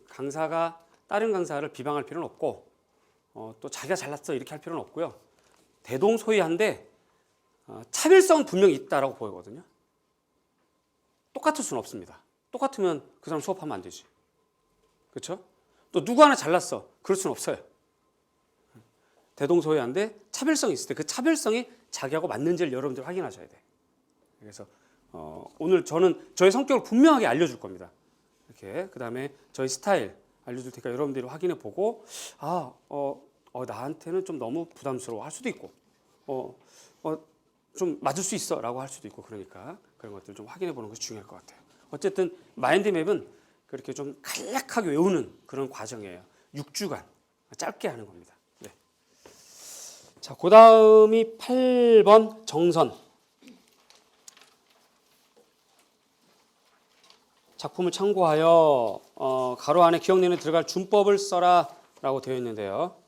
강사가 다른 강사를 비방할 필요는 없고 또 자기가 잘났어 이렇게 할 필요는 없고요. 대동소이한데 차별성은 분명히 있다라고 보이거든요. 똑같을 수는 없습니다. 똑같으면 그 사람 수업하면 안 되지. 그렇죠? 또 누구 하나 잘났어. 그럴 수는 없어요. 대동소이한데 차별성이 있을 때 그 차별성이 자기하고 맞는지를 여러분들 확인하셔야 돼. 그래서 오늘 저는 저의 성격을 분명하게 알려줄 겁니다. 이렇게 그 다음에 저희 스타일 알려줄 테니까 여러분들이 확인해 보고 나한테는 좀 너무 부담스러워 할 수도 있고 좀 맞을 수 있어라고 할 수도 있고 그러니까 그런 것들 좀 확인해 보는 것이 중요할 것 같아요. 어쨌든 마인드맵은 그렇게 좀 간략하게 외우는 그런 과정이에요. 6주간 짧게 하는 겁니다. 네. 자, 그다음이 8번 정선. 작품을 참고하여 가로 안에 기억 내에 들어갈 준법을 써라라고 되어 있는데요.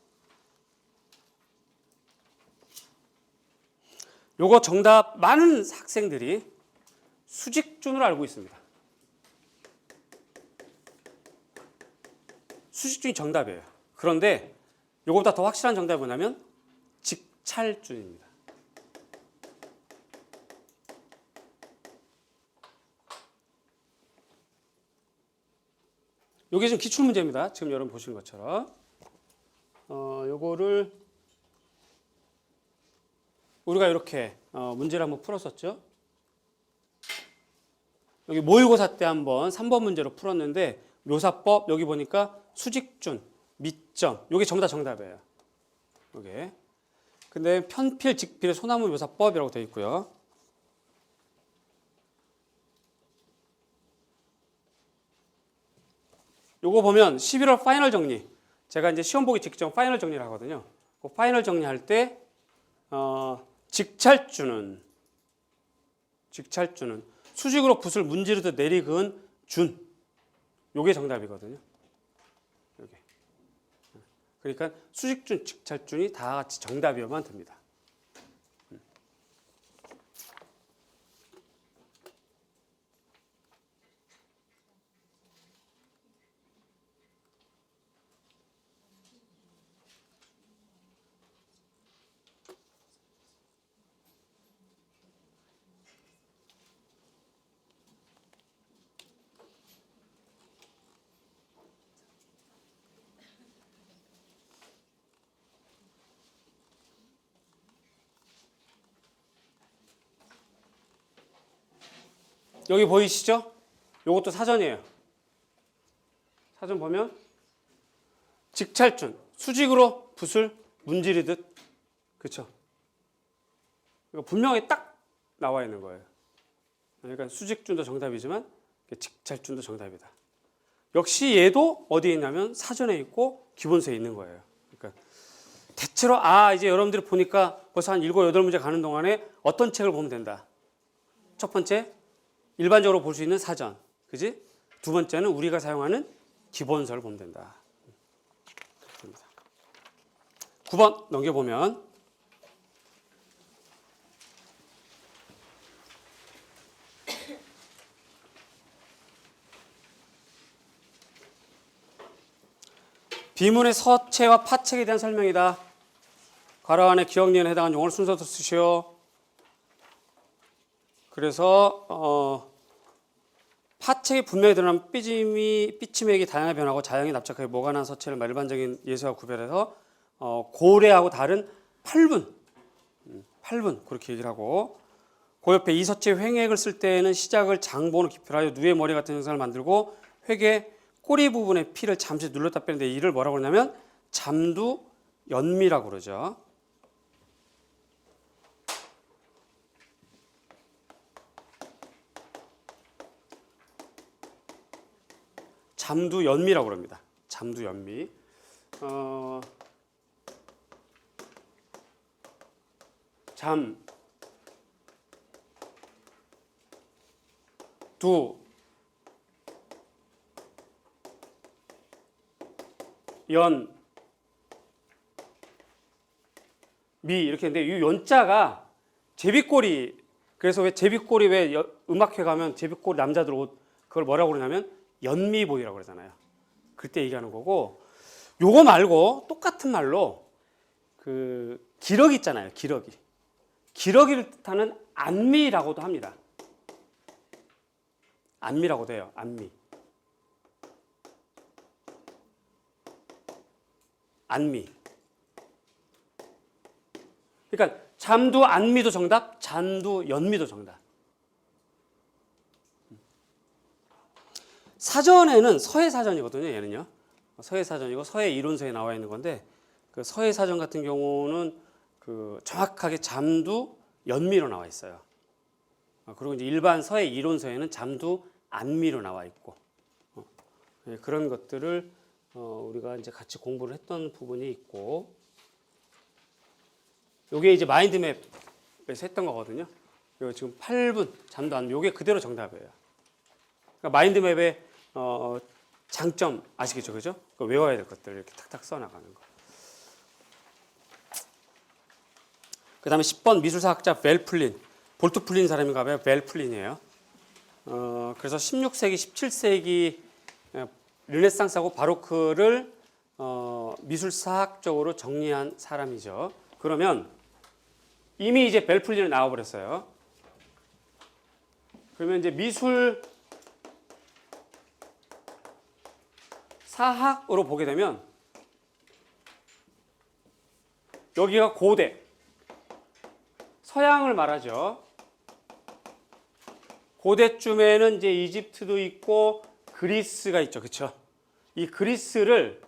요거 정답 많은 학생들이 수직준으로 알고 있습니다. 수직준이 정답이에요. 그런데 요거보다 더 확실한 정답이 뭐냐면 직찰준입니다. 요게 지금 기출문제입니다. 지금 여러분 보시는 것처럼 요거를 우리가 이렇게 문제를 한번 풀었었죠. 여기 모의고사 때 한번 3번 문제로 풀었는데 묘사법 여기 보니까 수직준, 미점 요게 정답이에요. 요게. 근데 편필, 직필의 소나무 묘사법이라고 되어 있고요. 요거 보면 11월 파이널 정리. 제가 이제 시험 보기 직전 파이널 정리를 하거든요. 그 파이널 정리할 때 직찰준은 수직으로 붓을 문지르듯 내리그은 준. 요게 정답이거든요. 요게. 그러니까 수직준, 직찰준이 다 같이 정답이어만 됩니다. 여기 보이시죠? 요것도 사전이에요. 사전 보면 직찰준, 수직으로 붓을 문지르듯, 그렇죠? 이거 분명히 딱 나와 있는 거예요. 그러니까 수직준도 정답이지만 직찰준도 정답이다. 역시 얘도 어디에 있냐면 사전에 있고 기본서에 있는 거예요. 그러니까 대체로 이제 여러분들이 보니까 벌써 한 7, 8문제 가는 동안에 어떤 책을 보면 된다. 첫 번째, 일반적으로 볼 수 있는 사전, 그지? 두 번째는 우리가 사용하는 기본서를 보면 된다. 9번 넘겨보면 비문의 서체와 파책에 대한 설명이다. 괄호 안에 기억니은에 해당하는 용어를 순서대로 쓰시오. 그래서 파책이 분명히 드러나면 삐침액이 다양하게 변하고 자양이 납작하게 모가난 서체를 일반적인 예수와 구별해서 고래하고 다른 8분 그렇게 얘기를 하고 그 옆에 이 서체 횡액을 쓸 때는 시작을 장본으로 기표하여 누의 머리 같은 형상을 만들고 획의 꼬리 부분의 피를 잠시 눌렀다 빼는데 이를 뭐라고 그러냐면 잠두 연미라고 그러죠. 잠두 연미라고 합니다. 잠두 연미. 두 연 미 이렇게 했는데 이 연자가 제비꼬리. 그래서 왜 제비꼬리 왜 음악회 가면 제비꼬리 남자들 옷 그걸 뭐라고 그러냐면 연미보이라고 그러잖아요. 그때 얘기하는 거고 요거 말고 똑같은 말로 그 기러기 있잖아요. 기러기를 뜻하는 안미라고도 합니다. 안미라고도 해요. 안미. 그러니까 잠두 안미도 정답, 잠두 연미도 정답. 사전에는 서해 사전이거든요. 얘는요. 서해 사전이고 서해 이론서에 나와 있는 건데 그 서해 사전 같은 경우는 그 정확하게 잠두 연미로 나와 있어요. 그리고 이제 일반 서예 이론서에는 잠두 안미로 나와 있고 그런 것들을 우리가 이제 같이 공부를 했던 부분이 있고 요게 이제 마인드맵에서 했던 거거든요. 요 지금 8분 잠도 안 요게 그대로 정답이에요. 그러니까 마인드맵의 장점 아시겠죠, 그죠? 외워야 될 것들 이렇게 탁탁 써나가는 거. 그 다음에 10번 미술사학자 벨플린, 볼트플린 사람인가 봐요. 벨플린이에요. 그래서 16세기, 17세기 르네상스하고 바로크를 미술사학적으로 정리한 사람이죠. 그러면 이미 이제 벨플린은 나와버렸어요. 그러면 이제 미술 사학으로 보게 되면 여기가 고대 서양을 말하죠. 고대쯤에는 이제 이집트도 있고 그리스가 있죠. 그렇죠? 이 그리스를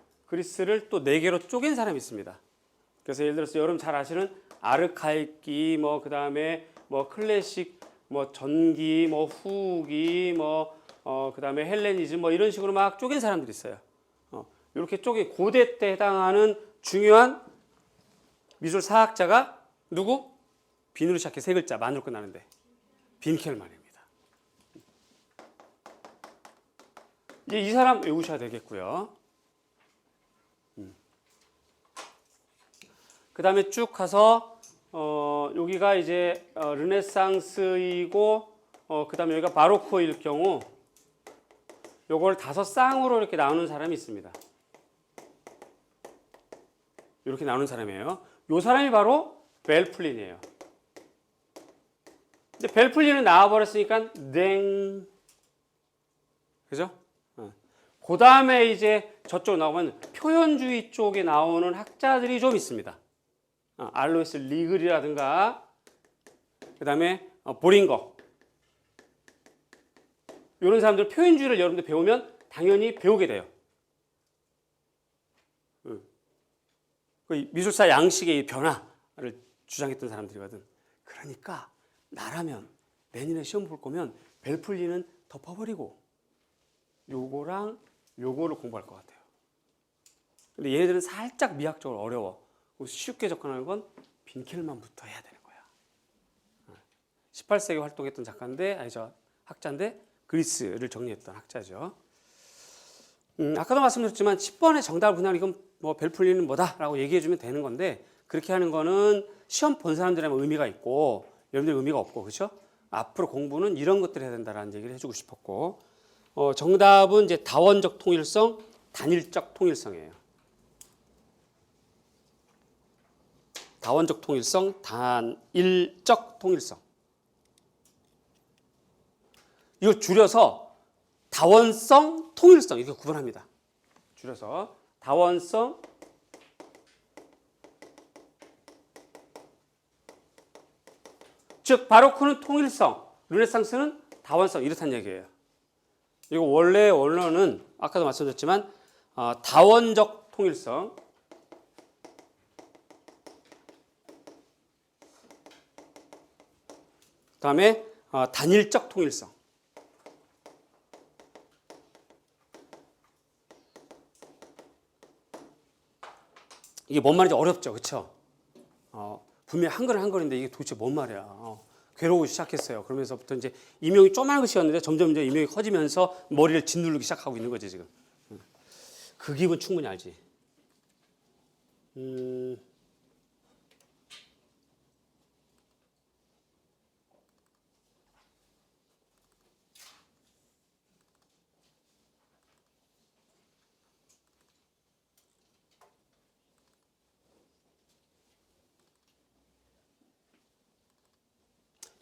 또 네 개로 쪼갠 사람이 있습니다. 그래서 예를 들어서 여러분 잘 아시는 아르카이기 그다음에 클래식 전기 후기 그다음에 헬레니즘 이런 식으로 막 쪼갠 사람들이 있어요. 이렇게 쪼개 고대 때 해당하는 중요한 미술 사학자가 누구? 빈으로 시작해 세 글자 만으로 끝나는데 빈켈만입니다. 이제 이 사람 외우셔야 되겠고요. 그 다음에 쭉 가서 여기가 이제 르네상스이고 그 다음에 여기가 바로크일 경우 요걸 5쌍으로 이렇게 나누는 사람이 있습니다. 이렇게 나누는 사람이에요. 요 사람이 바로 벨플린이에요. 근데 벨플린은 나와버렸으니까 땡. 그죠? 그 다음에 이제 저쪽 나오면 표현주의 쪽에 나오는 학자들이 좀 있습니다. 알로이스 리글이라든가 그 다음에 보링거 이런 사람들 표현주의를 여러분들 배우면 당연히 배우게 돼요. 미술사 양식의 변화를 주장했던 사람들이거든. 그러니까 나라면 내년에 시험 볼 거면 벨플린은 덮어버리고 요거랑 요거를 공부할 것 같아요. 근데 얘네들은 살짝 미학적으로 어려워. 쉽게 접근하는 건 빈켈만부터 해야 되는 거야. 18세기 활동했던 학자인데 그리스를 정리했던 학자죠. 아까도 말씀드렸지만 10번의 정답을 그냥 이건 벨플린은 뭐다라고 얘기해주면 되는 건데 그렇게 하는 거는 시험 본 사람들에만 의미가 있고 여러분들 의미가 없고 그렇죠? 앞으로 공부는 이런 것들을 해야 된다라는 얘기를 해주고 싶었고 정답은 이제 다원적 통일성, 단일적 통일성이에요. 다원적 통일성, 단일적 통일성. 이거 줄여서 다원성, 통일성 이렇게 구분합니다. 줄여서 다원성, 즉 바로크는 통일성, 르네상스는 다원성 이렇다는 얘기예요. 이거 원래 원어는 아까도 말씀드렸지만 다원적 통일성, 그다음에 단일적 통일성. 이게 뭔 말인지 어렵죠, 그렇죠? 분명히 한글인데 이게 도대체 뭔 말이야? 괴로우기 시작했어요. 그러면서부터 이제 이명이 조그만 것이었는데 점점 이제 이명이 커지면서 머리를 짓누르기 시작하고 있는 거지 지금. 그 기분 충분히 알지.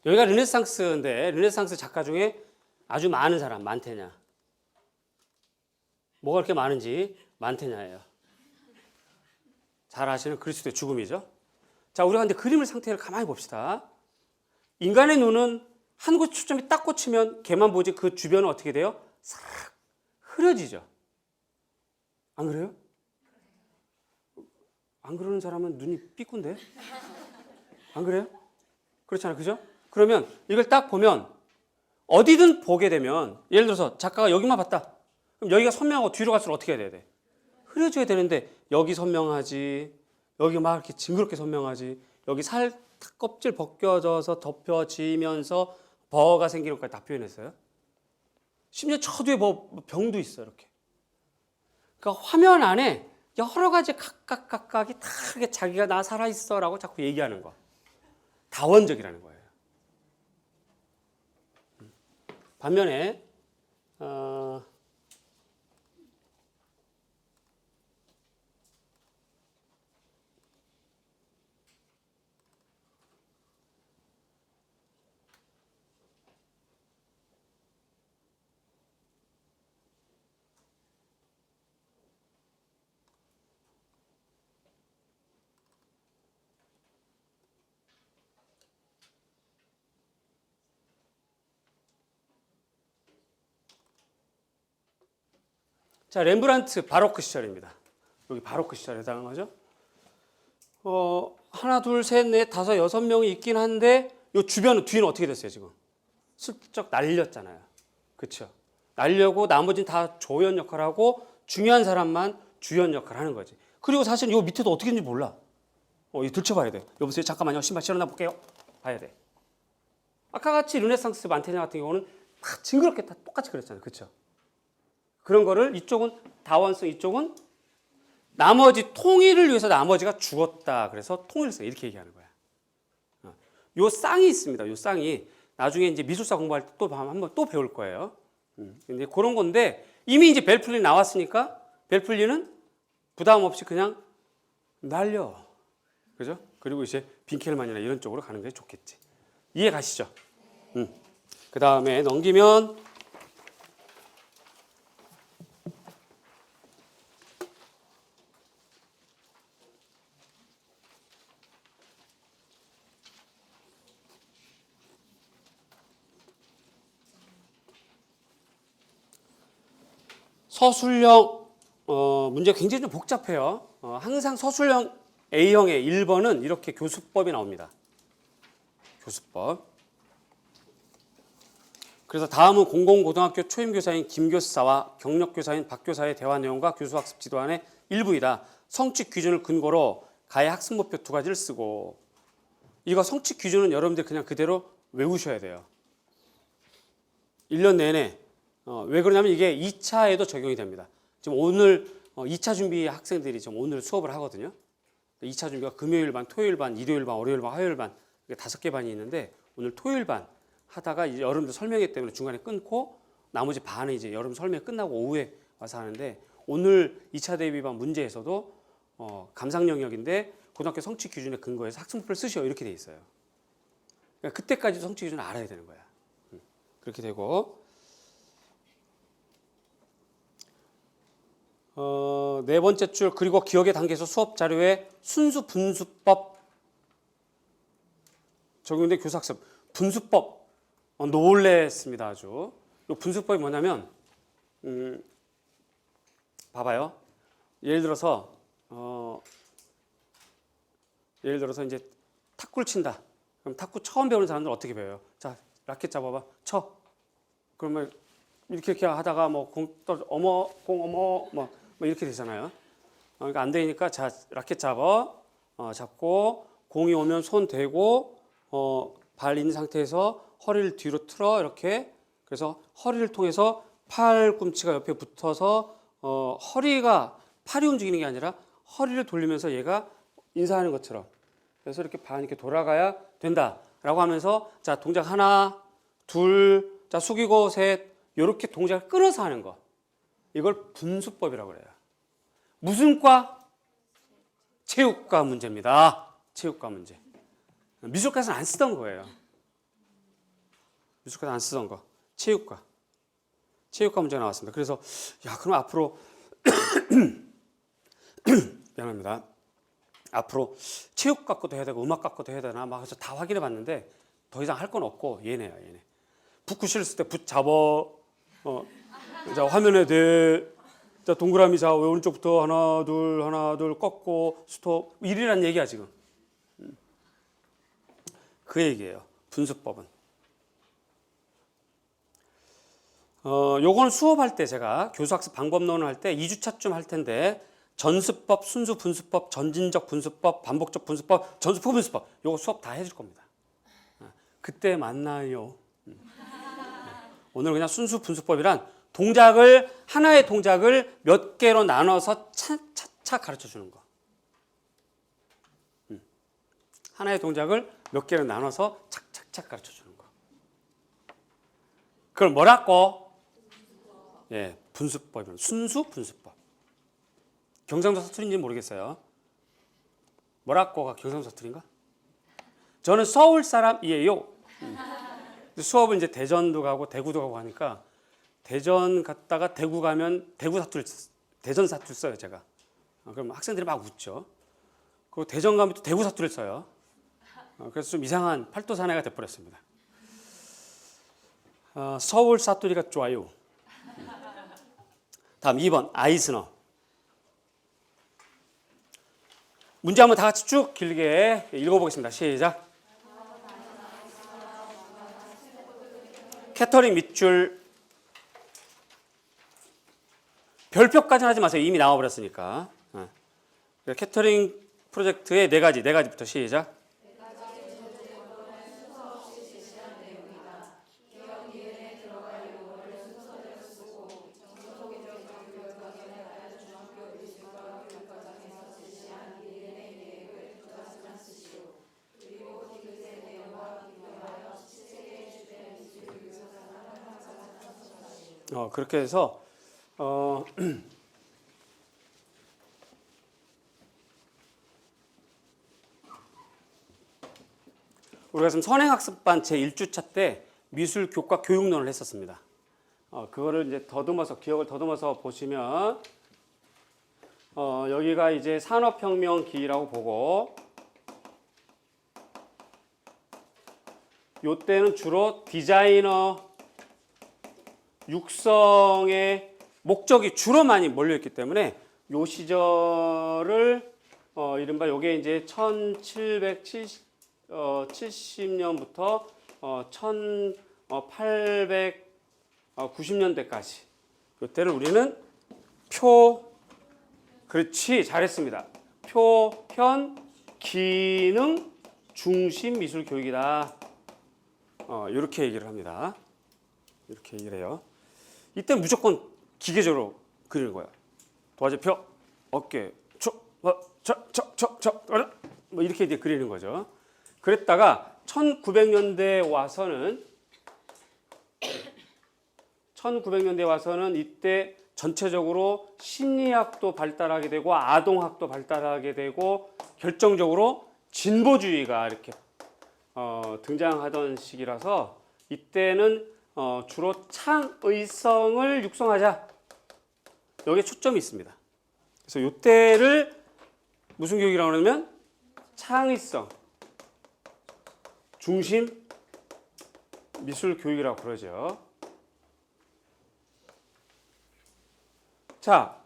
여기가 르네상스인데 르네상스 작가 중에 아주 많은 사람 많테냐. 뭐가 그렇게 많은지 많테냐예요. 잘 아시는 그리스도의 죽음이죠. 자, 우리가 근데 그림을 상태를 가만히 봅시다. 인간의 눈은 한 곳 초점이 딱 꽂히면 걔만 보지 그 주변은 어떻게 돼요? 싹 흐려지죠. 안 그래요? 안 그러는 사람은 눈이 삐꾼데? 안 그래요? 그렇잖아요. 그죠? 그러면 이걸 딱 보면 어디든 보게 되면 예를 들어서 작가가 여기만 봤다. 그럼 여기가 선명하고 뒤로 갈수록 어떻게 해야 돼? 흐려져야 되는데 여기 선명하지. 여기 막 이렇게 징그럽게 선명하지. 여기 살 껍질 벗겨져서 덮여지면서 버가 생기는 것까지 다 표현했어요. 심지어 저 뒤에 뭐 병도 있어요. 이렇게. 그러니까 화면 안에 여러 가지 각각이 다 이렇게 자기가 나 살아있어라고 자꾸 얘기하는 거. 다원적이라는 거예요. 반면에 자, 렘브란트 바로크 시절입니다. 여기 바로크 시절에 해당하는 거죠. 하나, 둘, 셋, 넷, 다섯, 여섯 명이 있긴 한데 이 주변은 뒤는 어떻게 됐어요, 지금? 슬쩍 날렸잖아요. 그렇죠? 날려고 나머지는 다 조연 역할하고 중요한 사람만 주연 역할 하는 거지. 그리고 사실 이 밑에도 어떻게 되는지 몰라. 이거 들춰봐야 돼. 여보세요, 잠깐만요. 신발 신어나 볼게요. 봐야 돼. 아까 같이 르네상스 만테냐 같은 경우는 다 징그럽게 다 똑같이 그랬잖아요. 그렇죠? 그런 거를 이쪽은 다원성, 이쪽은 나머지 통일을 위해서 나머지가 죽었다. 그래서 통일성 이렇게 얘기하는 거야. 요 쌍이 있습니다. 요 쌍이 나중에 이제 미술사 공부할 때 또 한번 또 배울 거예요. 근데 그런 건데 이미 이제 벨플리 나왔으니까 벨플리는 부담 없이 그냥 날려. 그죠? 그리고 이제 빈켈만이나 이런 쪽으로 가는 게 좋겠지. 이해 가시죠? 그 다음에 넘기면 서술형 문제가 굉장히 좀 복잡해요. 항상 서술형 A형의 1번은 이렇게 교수법이 나옵니다. 교수법. 그래서 다음은 공공고등학교 초임교사인 김교사와 경력교사인 박교사의 대화 내용과 교수학습 지도안의 일부이다. 성취 기준을 근거로 가해 학습 목표 두 가지를 쓰고 이거 성취 기준은 여러분들 그냥 그대로 외우셔야 돼요. 1년 내내. 왜 그러냐면 이게 2차에도 적용이 됩니다. 지금 오늘 2차 준비 학생들이 지금 오늘 수업을 하거든요. 2차 준비가 금요일 반, 토요일 반, 일요일 반, 월요일 반, 화요일 반 5개 반이 있는데 오늘 토요일 반 하다가 이제 여러분들 설명회 때문에 중간에 끊고 나머지 반은 이제 여러분 설명회 끝나고 오후에 와서 하는데 오늘 2차 대비반 문제에서도 감상 영역인데 고등학교 성취 기준에 근거해서 학습 목표를 쓰시오 이렇게 돼 있어요. 그러니까 그때까지도 성취 기준을 알아야 되는 거야. 그렇게 되고 네 번째 줄 그리고 기억의 단계에서 수업 자료에 순수 분수법 적용된 교사학습 분수법 놀랬습니다. 아주 이 분수법이 뭐냐면 봐봐요. 예를 들어서 이제 탁구를 친다. 그럼 탁구 처음 배우는 사람들 어떻게 배워요? 자 라켓 잡아봐 쳐. 그러면 이렇게 하다가 뭐 공 떨어 뭐 이렇게 되잖아요. 그러니까 안 되니까 자 라켓 잡고 공이 오면 손 대고 발 있는 상태에서 허리를 뒤로 틀어 이렇게 그래서 허리를 통해서 팔꿈치가 옆에 붙어서 팔이 움직이는 게 아니라 허리를 돌리면서 얘가 인사하는 것처럼 그래서 이렇게 반 이렇게 돌아가야 된다라고 하면서 자 동작 하나 둘 자 숙이고 셋 이렇게 동작을 끊어서 하는 거 이걸 분수법이라고 그래요. 무슨 과? 체육과 문제입니다. 체육과 문제. 미술과에서는 안 쓰던 거예요. 미술과에서 안 쓰던 거. 체육과 문제가 나왔습니다. 그래서 야 그럼 앞으로 미안합니다. 앞으로 체육과 것도 해야 되고 음악과 것도 해야 되나 막 해서 다 확인해 봤는데 더 이상 할 건 없고 얘네야 얘네. 붓고 실을 때 붓 잡어 자 화면에 자 동그라미 자 오른쪽부터 하나 둘 꺾고 스톱 1이란 얘기야 지금. 그 얘기예요. 분수법은. 요거는 수업할 때 제가 교수학습 방법론을 할 때 2주차쯤 할 텐데 전수법, 순수 분수법, 전진적 분수법, 반복적 분수법, 전수포 분수법 요거 수업 다 해줄 겁니다. 그때 만나요. 오늘 그냥 순수 분수법이란 하나의 동작을 몇 개로 나눠서 차차 가르쳐 주는 거. 하나의 동작을 몇 개로 나눠서 착착착 가르쳐 주는 거. 그걸 뭐라고? 예, 분수법이면 순수 분수법. 경상도 사투리인지 모르겠어요. 뭐라고가 경상도 사투리인가? 저는 서울 사람이에요. 수업은 이제 대전도 가고 대구도 가고 하니까 대전 갔다가 대구 가면 대전 사투리 써요, 제가. 그럼 학생들이 막 웃죠. 그리고 대전 가면 또 대구 사투리를 써요. 그래서 좀 이상한 팔도 사내가 돼버렸습니다. 서울 사투리가 좋아요. 다음 2번 아이스너. 문제 한번 다 같이 쭉 길게 읽어보겠습니다. 시작. 캐터링 밑줄 별표까지는 하지 마세요. 이미 나와버렸으니까. 캐터링 프로젝트의 네 가지부터 시작. 그렇게 해서 우리가 지금 선행학습반 제1주차 때 미술 교과 교육론을 했었습니다. 그거를 이제 기억을 더듬어서 보시면 여기가 이제 산업혁명기라고 보고 요때는 주로 디자이너 육성의 목적이 주로 많이 몰려있기 때문에 요 시절을 이른바 요게 이제 1770년부터 1890년대까지 요때를 우리는 그렇지 잘했습니다. 표현 기능 중심 미술 교육이다. 이렇게 얘기를 합니다. 이렇게 얘기를 해요. 이때 무조건 기계적으로 그리는 거야. 도화지표, 어깨, 뭐 이렇게 이제 그리는 거죠. 그랬다가 1900년대에 와서는 이때 전체적으로 심리학도 발달하게 되고 아동학도 발달하게 되고 결정적으로 진보주의가 이렇게 등장하던 시기라서 이때는 주로 창의성을 육성하자. 여기에 초점이 있습니다. 그래서 이때를 무슨 교육이라고 그러면 창의성 중심 미술 교육이라고 그러죠. 자,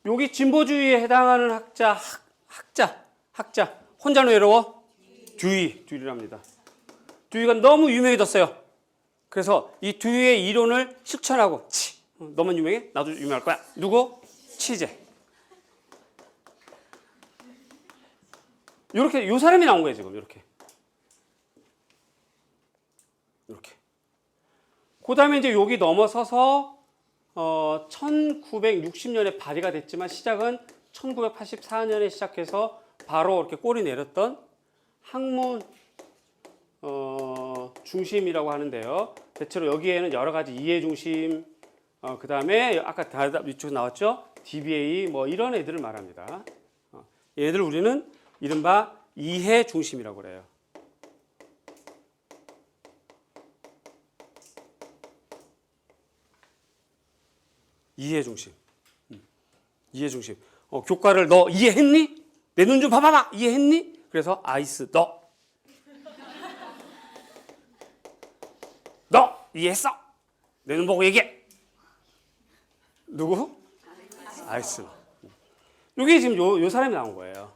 여기 진보주의에 해당하는 학자 혼자는 외로워? 듀이랍니다. 듀이가 너무 유명해졌어요. 그래서 이 듀이의 이론을 실천하고 너만 유명해? 나도 유명할 거야. 누구? 치제. 이렇게 요 사람이 나온 거예요 지금 이렇게. 그 다음에 이제 여기 넘어서서 1960년에 발의가 됐지만 시작은 1984년에 시작해서 바로 이렇게 꼬리 내렸던 학문 중심이라고 하는데요. 대체로 여기에는 여러 가지 이해 중심, 그 다음에 아까 이쪽에 나왔죠? DBA 뭐 이런 애들을 말합니다. 얘들 우리는 이른바 이해 중심이라고 그래요. 이해 중심. 이해 중심. 교과를 너 이해했니? 내 눈 좀 봐봐봐. 이해했니? 그래서 아이스 너 이해했어? 내 눈 보고 얘기해. 누구? 아이스. 이게 지금 요 사람이 나온 거예요.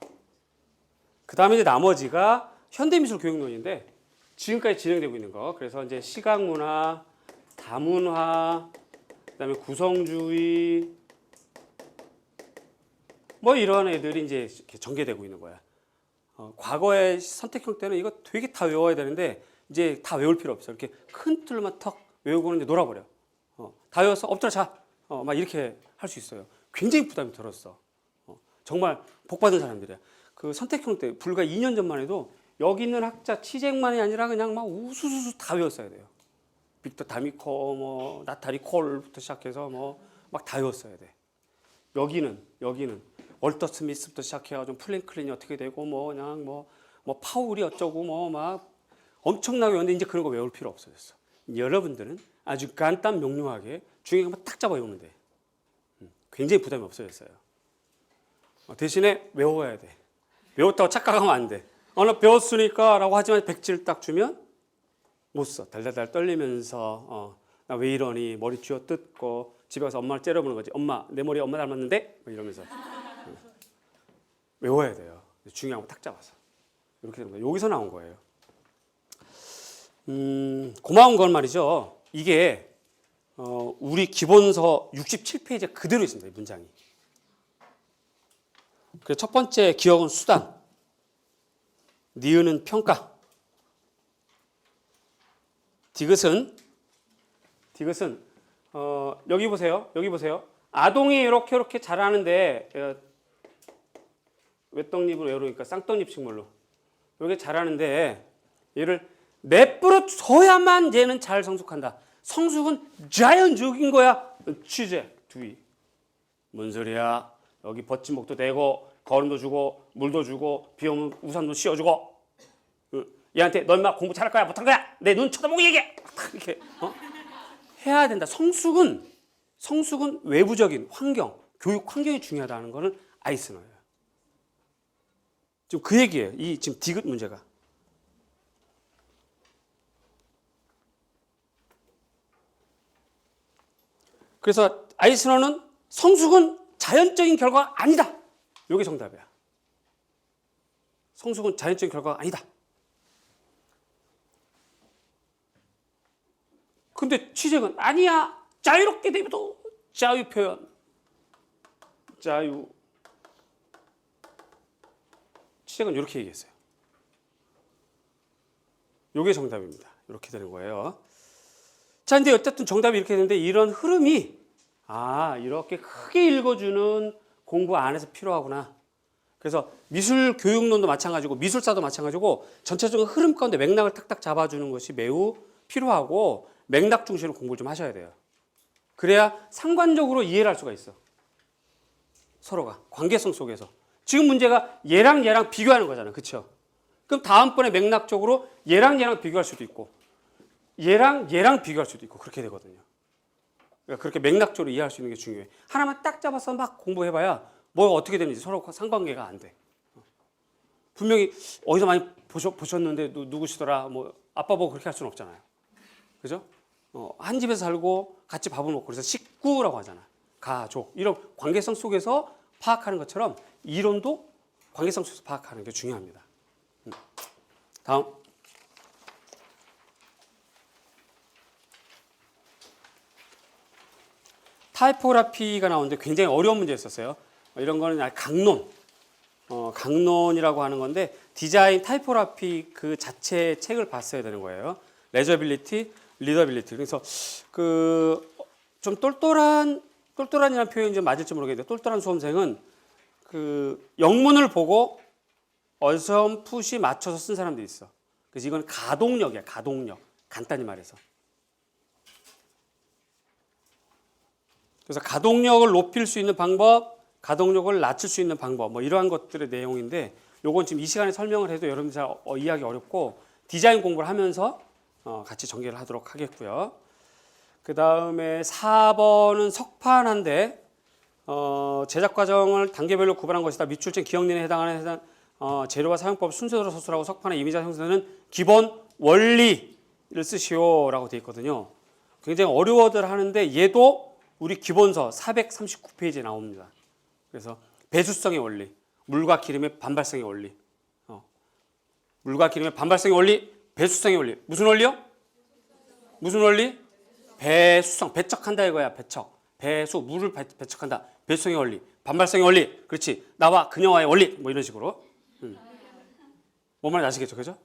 그 그 다음에 이제 나머지가 현대미술 교육론인데 지금까지 진행되고 있는 거. 그래서 이제 시각문화, 다문화, 그다음에 구성주의 뭐 이런 애들이 이제 이렇게 전개되고 있는 거야. 과거의 선택형 때는 이거 되게 다 외워야 되는데 이제 다 외울 필요 없어. 이렇게 큰 틀만 턱 외우고는 이제 놀아버려. 다 외워서 엎드려 자. 막 이렇게 할 수 있어요. 굉장히 부담이 덜었어. 정말 복 받은 사람들이야. 그 선택형 때 불과 2년 전만 해도 여기 있는 학자 취재만이 아니라 그냥 막 우수수수 다 외웠어야 돼요. 빅터 다미코, 뭐 나타리 콜부터 시작해서 뭐 막 다 외웠어야 돼. 여기는 월터 스미스부터 시작해가지고 플랭클린이 어떻게 되고 뭐 그냥 뭐 파울이 어쩌고 뭐 막 엄청나게 외웠는데 이제 그런 거 외울 필요 없어졌어. 여러분들은 아주 간단 명료하게 중요한 것만 딱 잡아 외우면 돼. 굉장히 부담이 없어졌어요. 대신에 외워야 돼. 외웠다고 착각하면 안 돼. 나 배웠으니까 라고 하지만 백지를 딱 주면 못 써. 달달달 떨리면서 나 왜 이러니 머리 쥐어뜯고 집에 가서 엄마를 째려보는 거지. 엄마 내 머리 엄마 닮았는데? 뭐 이러면서 외워야 돼요. 중요한 거 딱 잡아서 이렇게 되는 거예요. 여기서 나온 거예요. 고마운 건 말이죠. 이게 우리 기본서 67페이지에 그대로 있습니다. 이 문장이. 그래서 첫 번째 기억은 수단, 니은은 평가, 디귿은 여기 보세요. 아동이 이렇게 자라는데 외떡잎으로 외우니까 쌍떡잎 식물로 이렇게 자라는데 얘를 내버려 둬야만 얘는 잘 성숙한다. 성숙은 자연적인 거야. 취재 두위. 뭔 소리야? 여기 벗진목도 대고 거름도 주고 물도 주고 비 오면 우산도 씌워주고 얘한테 너 인마 공부 잘할 거야 못할 거야 내 눈 쳐다보고 얘기해 이렇게 해야 된다. 성숙은 외부적인 환경, 교육 환경이 중요하다는 것은 아이스너예요. 지금 그 얘기예요. 이 지금 디귿 문제가. 그래서 아이스너는 성숙은 자연적인 결과가 아니다. 이게 정답이야. 성숙은 자연적인 결과가 아니다. 근데 취재는 아니야. 자유롭게 대비도 자유 표현. 자유. 취재는 이렇게 얘기했어요. 이게 정답입니다. 이렇게 되는 거예요. 자, 근데 어쨌든 정답이 이렇게 되는데 이런 흐름이 이렇게 크게 읽어주는 공부 안에서 필요하구나. 그래서 미술 교육론도 마찬가지고 미술사도 마찬가지고 전체적인 흐름 가운데 맥락을 탁탁 잡아주는 것이 매우 필요하고 맥락 중심으로 공부를 좀 하셔야 돼요. 그래야 상관적으로 이해를 할 수가 있어. 서로가 관계성 속에서. 지금 문제가 얘랑 비교하는 거잖아. 그렇죠? 그럼 다음번에 맥락적으로 얘랑 비교할 수도 있고 얘랑 비교할 수도 있고 그렇게 되거든요. 그러니까 그렇게 맥락적으로 이해할 수 있는 게 중요해. 하나만 딱 잡아서 막 공부해봐야 뭐가 어떻게 되는지 서로 상관계가 안 돼. 분명히 어디서 많이 보셨는데 누구시더라. 뭐 아빠 보고 그렇게 할 수는 없잖아요. 그죠? 한 집에서 살고 같이 밥을 먹고 그래서 식구라고 하잖아. 가족 이런 관계성 속에서 파악하는 것처럼 이론도 관계성 속에서 파악하는 게 중요합니다. 다음. 타이포그래피가 나오는데 굉장히 어려운 문제였었어요. 이런 거는 강론, 강론이라고 하는 건데 디자인 타이포그래피 그 자체 책을 봤어야 되는 거예요. 레저빌리티, 리더빌리티. 그래서 그 좀 똘똘한이라는 표현이 좀 맞을지 모르겠는데 똘똘한 수험생은 그 영문을 보고 어렴풋이 맞춰서 쓴 사람도 있어. 그래서 이건 가동력이야, 가동력. 간단히 말해서. 그래서 가동력을 높일 수 있는 방법, 가동력을 낮출 수 있는 방법, 뭐 이러한 것들의 내용인데 요건 지금 이 시간에 설명을 해도 여러분들 잘 이해하기 어렵고 디자인 공부를 하면서 같이 전개를 하도록 하겠고요. 그 다음에 4번은 석판한데 제작 과정을 단계별로 구분한 것이다. 밑줄chen 기억론에 해당하는 재료와 사용법 순서대로 서술하고 석판의 이미지 형성되는 기본 원리를 쓰시오라고 되어 있거든요. 굉장히 어려워들 하는데 얘도 우리 기본서 439페이지에 나옵니다. 그래서 배수성의 원리, 물과 기름의 반발성의 원리, 물과 기름의 반발성의 원리, 배수성의 원리. 무슨 원리요? 무슨 원리? 배수성, 배척한다 이거야. 배척, 배수, 물을 배척한다. 배수성의 원리, 반발성의 원리. 그렇지. 나와 그녀와의 원리. 뭐 이런 식으로. 뭔 말인지 아시겠죠, 그죠?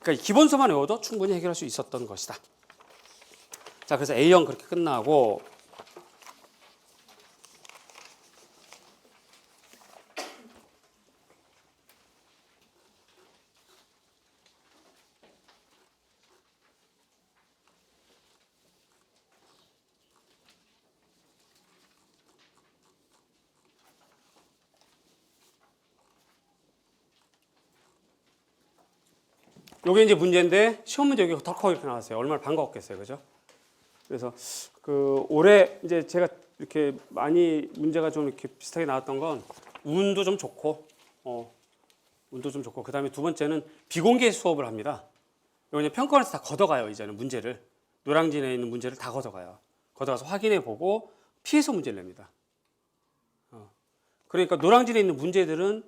그러니까 기본서만 외워도 충분히 해결할 수 있었던 것이다. 자, 그래서 A형 그렇게 끝나고, 요게 이제 문제인데 시험 문제 여기 덜컥 이렇게 나왔어요. 얼마나 반가웠겠어요, 그죠? 그래서 그 올해 이제 제가 이렇게 많이 문제가 좀 이렇게 비슷하게 나왔던 건 운도 좀 좋고, 운도 좀 좋고, 그 다음에 두 번째는 비공개 수업을 합니다. 이거 이제 평가원에서 다 걷어가요. 이제는 문제를 노량진에 있는 문제를 다 걷어가요. 걷어가서 확인해 보고 피해서 문제를 냅니다. 그러니까 노량진에 있는 문제들은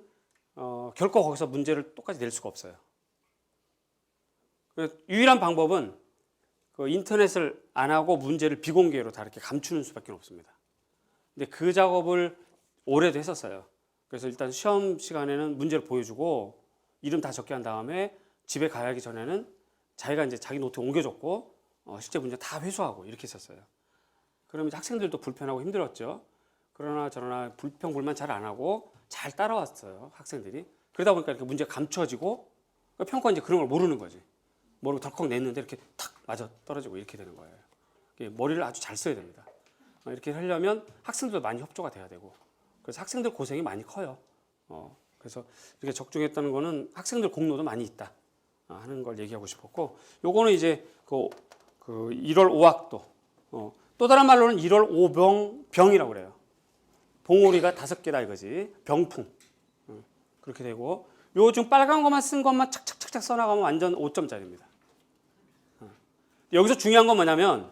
결코 거기서 문제를 똑같이 낼 수가 없어요. 유일한 방법은 그 인터넷을 안 하고 문제를 비공개로 다 이렇게 감추는 수밖에 없습니다. 근데 그 작업을 올해도 했었어요. 그래서 일단 시험 시간에는 문제를 보여주고 이름 다 적게 한 다음에 집에 가기 전에는 자기가 이제 자기 노트에 옮겨줬고 실제 문제 다 회수하고 이렇게 했었어요. 그러면 학생들도 불편하고 힘들었죠. 그러나 저러나 불평불만 잘 안 하고 잘 따라왔어요, 학생들이. 그러다 보니까 이렇게 문제가 감춰지고 평가는 이제 그런 걸 모르는 거지. 모르고 덜컥 냈는데 이렇게 탁 맞아 떨어지고 이렇게 되는 거예요. 머리를 아주 잘 써야 됩니다. 이렇게 하려면 학생들도 많이 협조가 돼야 되고, 그래서 학생들 고생이 많이 커요. 그래서 이렇게 적중했다는 거는 학생들 공로도 많이 있다 하는 걸 얘기하고 싶었고, 요거는 이제 그 1월 5학도, 또 다른 말로는 1월 5병이라고 그래요. 봉오리가 5개다 이거지. 병풍. 그렇게 되고, 요 지금 빨간 것만 쓴 것만 착착착착 써나가면 완전 5점짜리입니다. 여기서 중요한 건 뭐냐면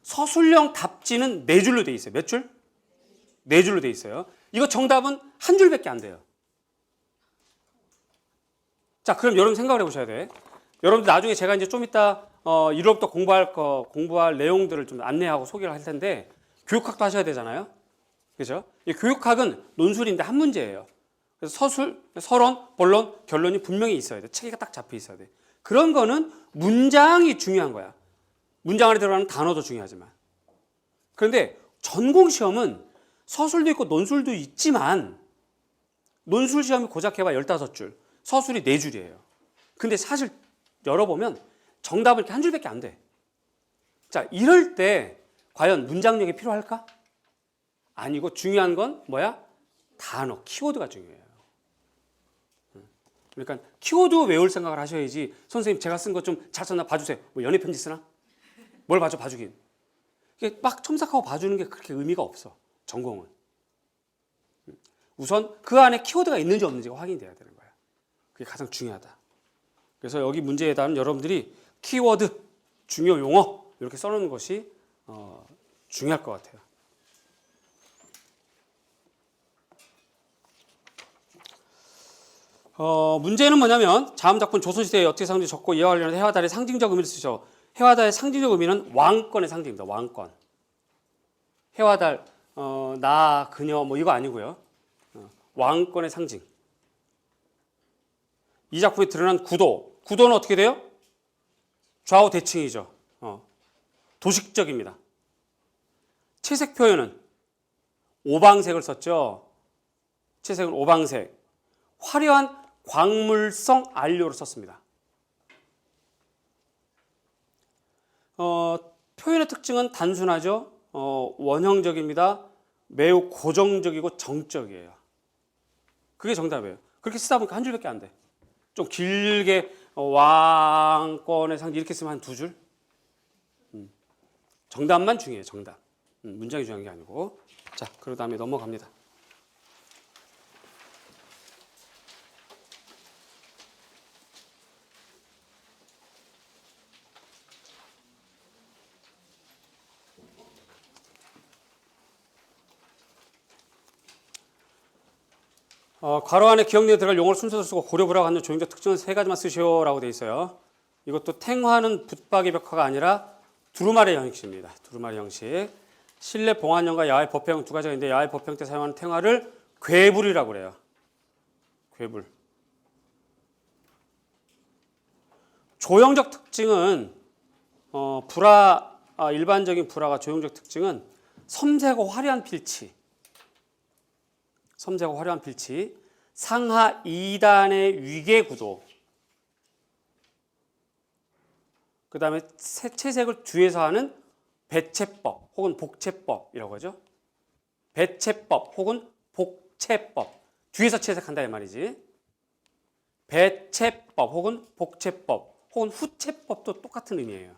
서술형 답지는 4줄로 돼 있어요. 몇 줄? 4줄로 돼 있어요. 이거 정답은 한 줄밖에 안 돼요. 자, 그럼 여러분 생각을 해보셔야 돼. 여러분들 나중에 제가 이제 좀 이따 1월부터 공부할 내용들을 좀 안내하고 소개를 할 텐데, 교육학도 하셔야 되잖아요. 그죠? 이 교육학은 논술인데 한 문제예요. 그래서 서술, 서론, 본론, 결론이 분명히 있어야 돼. 체계가 딱 잡혀 있어야 돼. 그런 거는 문장이 중요한 거야. 문장 안에 들어가는 단어도 중요하지만. 그런데 전공시험은 서술도 있고 논술도 있지만, 논술 시험이 고작 해봐 15줄, 서술이 4줄이에요. 근데 사실 열어보면 정답은 이렇게 한 줄밖에 안 돼. 자, 이럴 때 과연 문장력이 필요할까? 아니고 중요한 건 뭐야? 단어, 키워드가 중요해요. 그러니까 키워드 외울 생각을 하셔야지, 선생님 제가 쓴 거 좀 잘 썼나 봐주세요. 뭐 연애편지 쓰나? 뭘 봐주긴. 이게 막 첨삭하고 봐주는 게 그렇게 의미가 없어, 전공은. 우선 그 안에 키워드가 있는지 없는지가 확인돼야 되는 거야. 그게 가장 중요하다. 그래서 여기 문제에다는 여러분들이 키워드, 중요 용어 이렇게 써놓는 것이 중요할 것 같아요. 문제는 뭐냐면 다음 작품 조선시대에 어떻게 상징 적고 이와 관련해서 해와 달의 상징적 의미를 쓰죠. 해와 달의 상징적 의미는 왕권의 상징입니다. 왕권. 해와 달, 나, 그녀 뭐 이거 아니고요. 왕권의 상징. 이 작품에 드러난 구도. 구도는 어떻게 돼요? 좌우 대칭이죠. 도식적입니다. 채색 표현은 오방색을 썼죠. 채색은 오방색. 화려한 광물성 안료를 썼습니다. 표현의 특징은 단순하죠. 원형적입니다. 매우 고정적이고 정적이에요. 그게 정답이에요. 그렇게 쓰다 보니까 한 줄밖에 안 돼. 좀 길게 왕권의 상징 이렇게 쓰면 한 2줄. 정답만 중요해요. 정답. 문장이 중요한 게 아니고. 자, 그 다음에 넘어갑니다. 괄호 안에 기억 내에 들어갈 용어를 순서대로 쓰고 고려부라고 하는 조형적 특징은 세 가지만 쓰시오라고 되어 있어요. 이것도 탱화는 붙박이 벽화가 아니라 두루마리 형식입니다. 두루마리 형식. 실내 봉안형과 야외 법형 두 가지가 있는데 야외 법형 때 사용하는 탱화를 궤불이라고 그래요. 궤불. 조형적 특징은 일반적인 불화가 조형적 특징은 섬세하고 화려한 필치. 섬세하고 화려한 필치. 상하 2단의 위계 구도. 그 다음에 채색을 뒤에서 하는 배채법 혹은 복채법이라고 하죠. 배채법 혹은 복채법. 뒤에서 채색한다 이 말이지. 배채법 혹은 복채법 혹은 후채법도 똑같은 의미예요.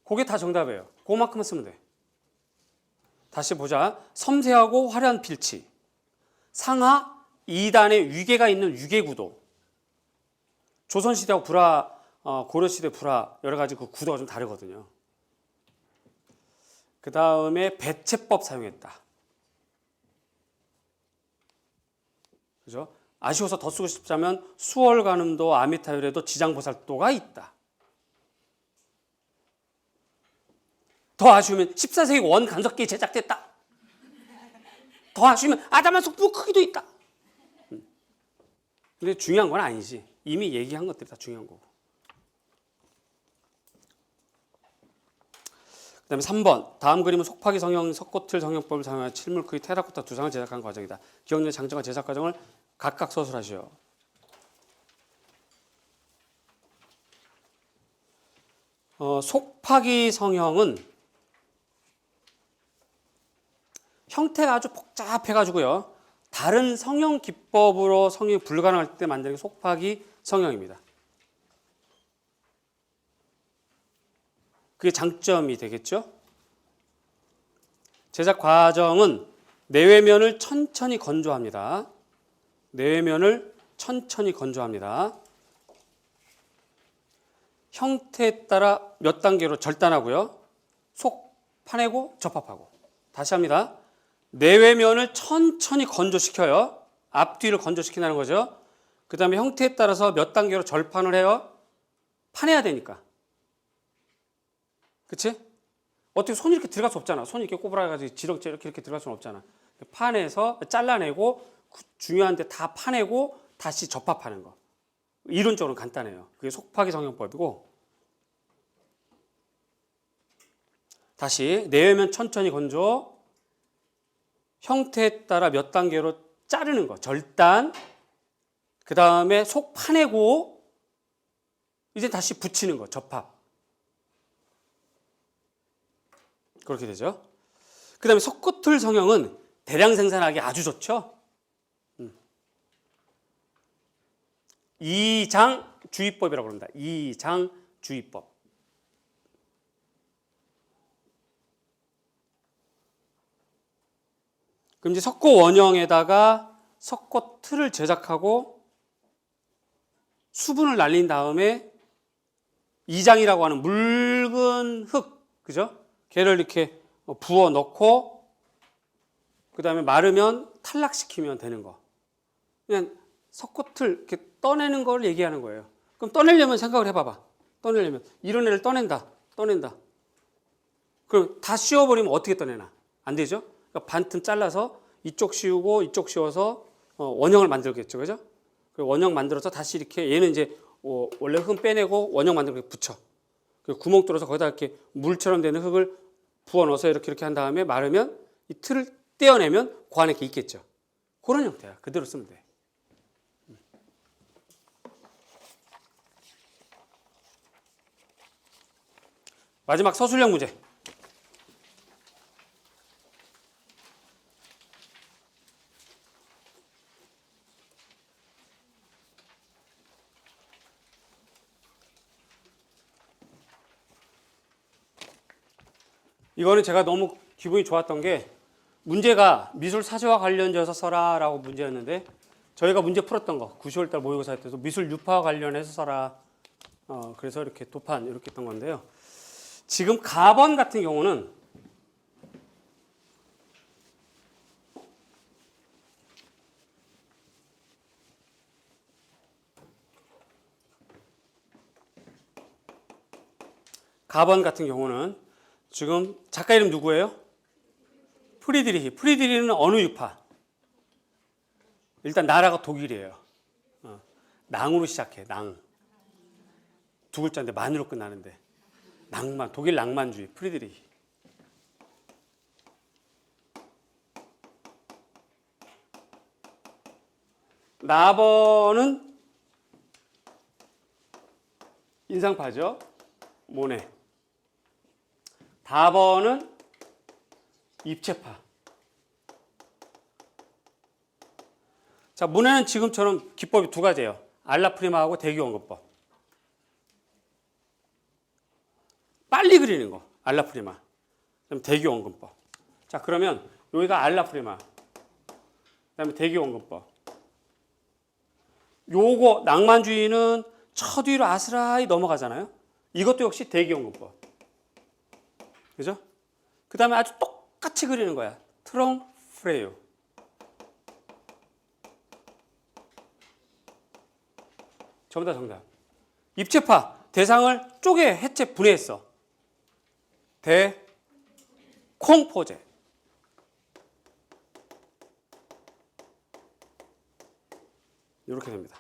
그게 다 정답이에요. 그만큼만 쓰면 돼. 다시 보자. 섬세하고 화려한 필치. 상하 2단의 위계가 있는 위계구도. 조선시대하고 불화, 고려시대 불화 여러 가지 그 구도가 좀 다르거든요. 그 다음에 배채법 사용했다. 그죠? 아쉬워서 더 쓰고 싶자면 수월관음도 아미타율에도 지장보살도가 있다. 더 아쉬우면 14세기 원 간섭기에 제작됐다. 더 아쉬우면 아담한속 크기도 있다. 근데 중요한 건 아니지. 이미 얘기한 것들이 다 중요한 거고. 그 다음에 3번. 다음 그림은 속파기 성형, 석고틀 성형법을 사용하여 칠물 크기 테라코타 두상을 제작한 과정이다. 기억내 장점과 제작 과정을 각각 서술하시오. 속파기 성형은 형태가 아주 복잡해가지고요. 다른 성형 기법으로 성형이 불가능할 때 만드는 게 속파기 성형입니다. 그게 장점이 되겠죠. 제작 과정은 내외면을 천천히 건조합니다. 내외면을 천천히 건조합니다. 형태에 따라 몇 단계로 절단하고요. 속 파내고 접합하고. 다시 합니다. 내외면을 천천히 건조시켜요. 앞뒤를 건조시킨다는 거죠. 그 다음에 형태에 따라서 몇 단계로 절판을 해요. 파내야 되니까. 그치? 어떻게 손이 이렇게 들어갈 수 없잖아. 손이 이렇게 꼬부라가지고 지렁지 이렇게 들어갈 수는 없잖아. 파내서 잘라내고 중요한 데 다 파내고 다시 접합하는 거. 이론적으로는 간단해요. 그게 속파기 성형법이고. 다시 내외면 천천히 건조. 형태에 따라 몇 단계로 자르는 거. 절단. 그 다음에 속 파내고 이제 다시 붙이는 거. 접합. 그렇게 되죠. 그 다음에 석고틀 성형은 대량 생산하기 아주 좋죠. 이장주의법이라고 합니다. 이장주의법. 그럼 이제 석고 원형에다가 석고 틀을 제작하고 수분을 날린 다음에 이장이라고 하는 묽은 흙, 그죠? 걔를 이렇게 부어 넣고 그 다음에 마르면 탈락시키면 되는 거. 그냥 석고틀 이렇게 떠내는 걸 얘기하는 거예요. 그럼 떠내려면 생각을 해봐봐. 떠내려면 이런 애를 떠낸다. 그럼 다 씌워버리면 어떻게 떠내나? 안 되죠? 그러니까 반틈 잘라서 이쪽 씌우고 이쪽 씌워서 원형을 만들겠죠, 그죠? 원형 만들어서 다시 이렇게 얘는 이제 원래 흙은 빼내고 원형 만들고 붙여. 구멍 뚫어서 거기다 이렇게 물처럼 되는 흙을 부어 넣어서 이렇게 한 다음에 마르면 이 틀을 떼어내면 그 안에 이렇게 있겠죠. 그런 형태야. 그대로 쓰면 돼. 마지막 서술형 문제. 이거는 제가 너무 기분이 좋았던 게 문제가 미술 사제와 관련되어서 써라 라고 문제였는데 저희가 문제 풀었던 거 9월달 모의고사 때도 미술 유파와 관련해서 써라. 그래서 이렇게 도판 이렇게 했던 건데요. 지금 가번 같은 경우는 4번 같은 경우는 지금 작가 이름 누구예요? 프리드리히. 프리드리히는 어느 유파? 일단 나라가 독일이에요. 낭으로 시작해. 낭. 두 글자인데 만으로 끝나는데. 낭만. 독일 낭만주의. 프리드리히. 나번은 인상파죠. 모네. 다번은 입체파. 자, 모네는 지금처럼 기법이 두 가지예요. 알라프리마하고 대기원근법. 빨리 그리는 거. 알라프리마. 그다음에 대기원근법. 자, 그러면 여기가 알라프리마. 그다음에 대기원근법. 요거 낭만주의는 저 뒤로 아스라이 넘어가잖아요. 이것도 역시 대기원근법. 그죠? 그 다음에 아주 똑같이 그리는 거야. 트렁 프레요. 전부 다 정답. 입체파. 대상을 쪼개 해체 분해했어. 대콩포제. 이렇게 됩니다.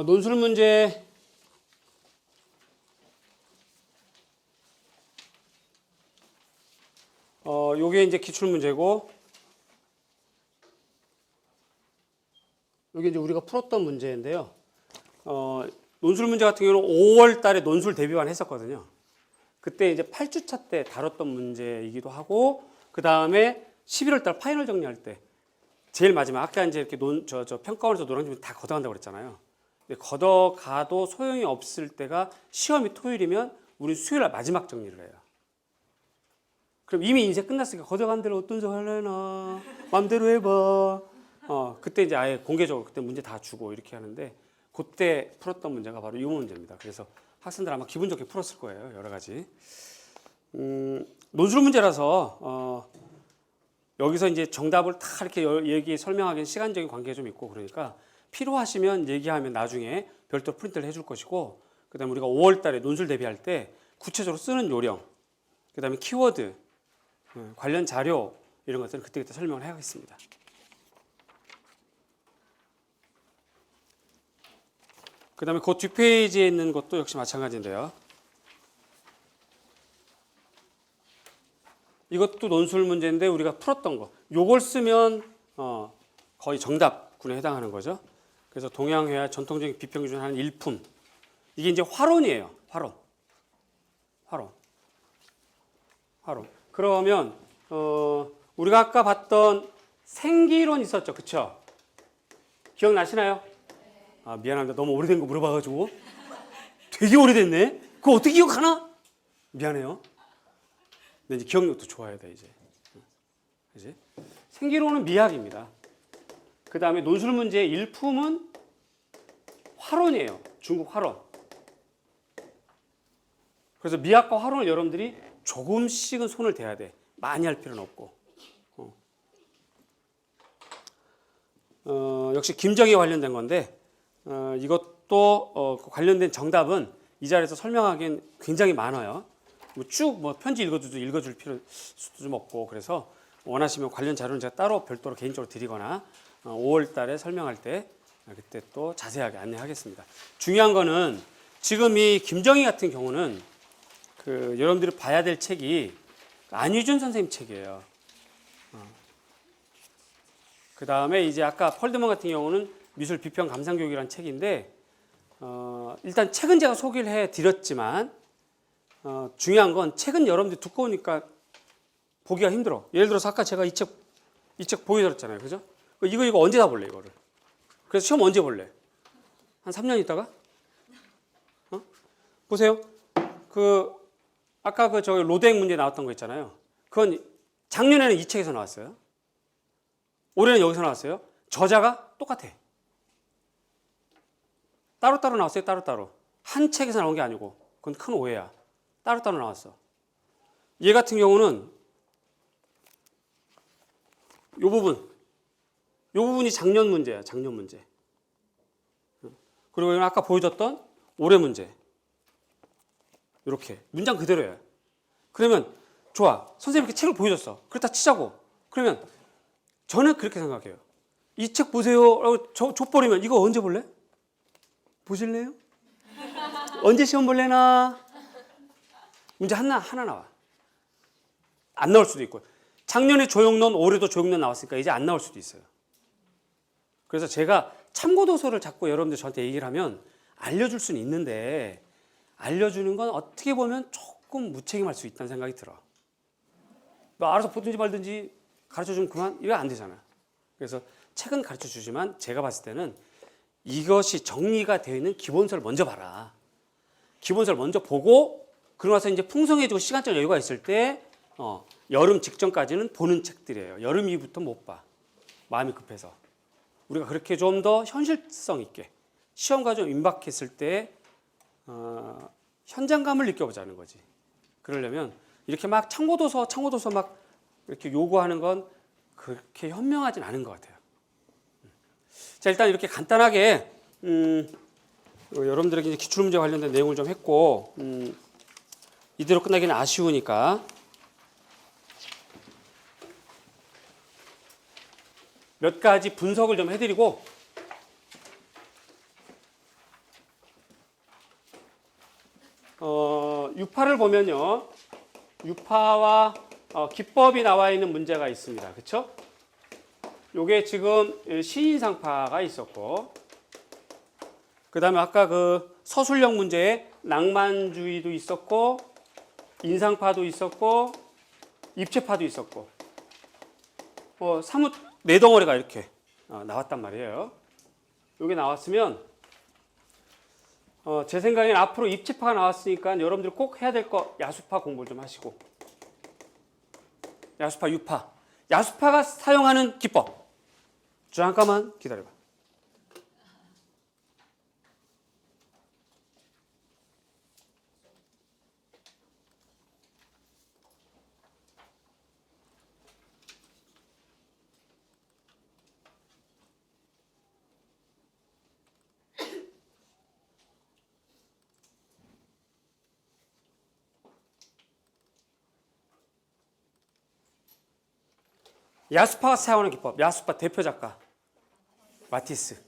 논술 문제 요게 이제 기출 문제고 요게 이제 우리가 풀었던 문제인데요. 논술 문제 같은 경우는 5월 달에 논술 대비반 했었거든요. 그때 이제 8주차 때 다뤘던 문제이기도 하고 그 다음에 11월 달 파이널 정리할 때 제일 마지막 아까 이제 이렇게 평가원에서 노량진 다 걷어간다고 그랬잖아요. 근데 걷어가도 소용이 없을 때가 시험이 토요일이면 우리 수요일 날 마지막 정리를 해요. 그럼 이미 인쇄 끝났으니까 걷어간 대로 어떤 소 하려나 맘대로 해봐. 그때 이제 아예 공개적으로 그때 문제 다 주고 이렇게 하는데 그때 풀었던 문제가 바로 이 문제입니다. 그래서 학생들 아마 기분 좋게 풀었을 거예요. 여러 가지. 논술 문제라서 여기서 이제 정답을 다 이렇게 얘기 설명하기엔 시간적인 관계가 좀 있고 그러니까 필요하시면 얘기하면 나중에 별도로 프린트를 해줄 것이고 그다음에 우리가 5월 달에 논술 대비할 때 구체적으로 쓰는 요령 그다음에 키워드 관련 자료 이런 것들은 그때그때 설명을 해야겠습니다. 그다음에 그 뒷페이지에 있는 것도 역시 마찬가지인데요. 이것도 논술 문제인데 우리가 풀었던 거. 요걸 쓰면 거의 정답군에 해당하는 거죠. 그래서 동양회화 전통적인 비평기준 하는 일품. 이게 이제 화론이에요. 화론. 그러면 우리가 아까 봤던 생기론 있었죠, 그렇죠? 기억나시나요? 아, 미안합니다. 너무 오래된 거 물어봐가지고 되게 오래됐네. 그거 어떻게 기억하나? 미안해요. 근데 이제 기억력도 좋아야 돼 이제. 그지? 생기론은 미학입니다. 그 다음에 논술 문제의 일품은 화론이에요. 중국 화론. 그래서 미학과 화론을 여러분들이 조금씩은 손을 대야 돼. 많이 할 필요는 없고. 역시 김정희에 관련된 건데 이것도 관련된 정답은 이 자리에서 설명하기엔 굉장히 많아요. 쭉 편지 읽어줄 필요도 좀 없고 그래서 원하시면 관련 자료는 제가 따로 별도로 개인적으로 드리거나 5월 달에 설명할 때 그때 또 자세하게 안내하겠습니다. 중요한 거는 지금 이 김정희 같은 경우는 여러분들이 봐야 될 책이 안유준 선생님 책이에요. 그 다음에 이제 아까 펄드먼 같은 경우는 미술 비평 감상교육이라는 책인데 일단 책은 제가 소개를 해드렸지만 중요한 건 책은 여러분들이 두꺼우니까 보기가 힘들어. 예를 들어서 아까 제가 이 책 보여드렸잖아요. 그죠? 이거 언제 다 볼래 이거를? 그래서 시험 언제 볼래? 한 3년 있다가? 보세요. 아까 그 저기 로댕 문제 나왔던 거 있잖아요. 그건 작년에는 이 책에서 나왔어요. 올해는 여기서 나왔어요. 저자가 똑같아. 따로따로 나왔어요. 따로따로. 한 책에서 나온 게 아니고. 그건 큰 오해야. 따로따로 나왔어. 얘 같은 경우는 요 부분이 작년 문제야. 작년 문제. 그리고 이건 아까 보여줬던 올해 문제. 이렇게 문장 그대로예요. 그러면 좋아. 선생님 이렇게 책을 보여줬어. 그렇다 치자고. 그러면 저는 그렇게 생각해요. 이 책 보세요. 라고 줘버리면 이거 언제 볼래? 보실래요? 언제 시험 볼래나? 문제 하나 나와. 안 나올 수도 있고. 작년에 조형론, 올해도 조형론 나왔으니까 이제 안 나올 수도 있어요. 그래서 제가 참고도서를 자꾸 여러분들 저한테 얘기를 하면 알려줄 수는 있는데 알려주는 건 어떻게 보면 조금 무책임할 수 있다는 생각이 들어. 너 알아서 보든지 말든지 가르쳐주면 그만? 이거 안 되잖아. 그래서 책은 가르쳐주지만 제가 봤을 때는 이것이 정리가 되어 있는 기본서를 먼저 봐라. 기본서를 먼저 보고 그러고 나서 이제 풍성해지고 시간적 여유가 있을 때 여름 직전까지는 보는 책들이에요. 여름 이후부터 못 봐. 마음이 급해서. 우리가 그렇게 좀 더 현실성 있게 시험과 좀 임박했을 때 현장감을 느껴보자는 거지. 그러려면 이렇게 막 참고도서 막 이렇게 요구하는 건 그렇게 현명하진 않은 것 같아요. 자, 일단 이렇게 간단하게 여러분들에게 기출문제 관련된 내용을 좀 했고 이대로 끝나기는 아쉬우니까 몇 가지 분석을 좀 해드리고 유파를 보면요. 유파와 기법이 나와 있는 문제가 있습니다. 그렇죠? 요게 지금 시인상파가 있었고 그 다음에 아까 그 서술형 문제에 낭만주의도 있었고 인상파도 있었고 입체파도 있었고 사뭇 네 덩어리가 이렇게 나왔단 말이에요. 요게 나왔으면 제 생각엔 앞으로 입체파가 나왔으니까 여러분들 꼭 해야 될 거 야수파 공부를 좀 하시고 야수파, 유파. 야수파가 사용하는 기법. 잠깐만 기다려봐. 야수파가 사용하는 기법. 야수파 대표 작가 마티스.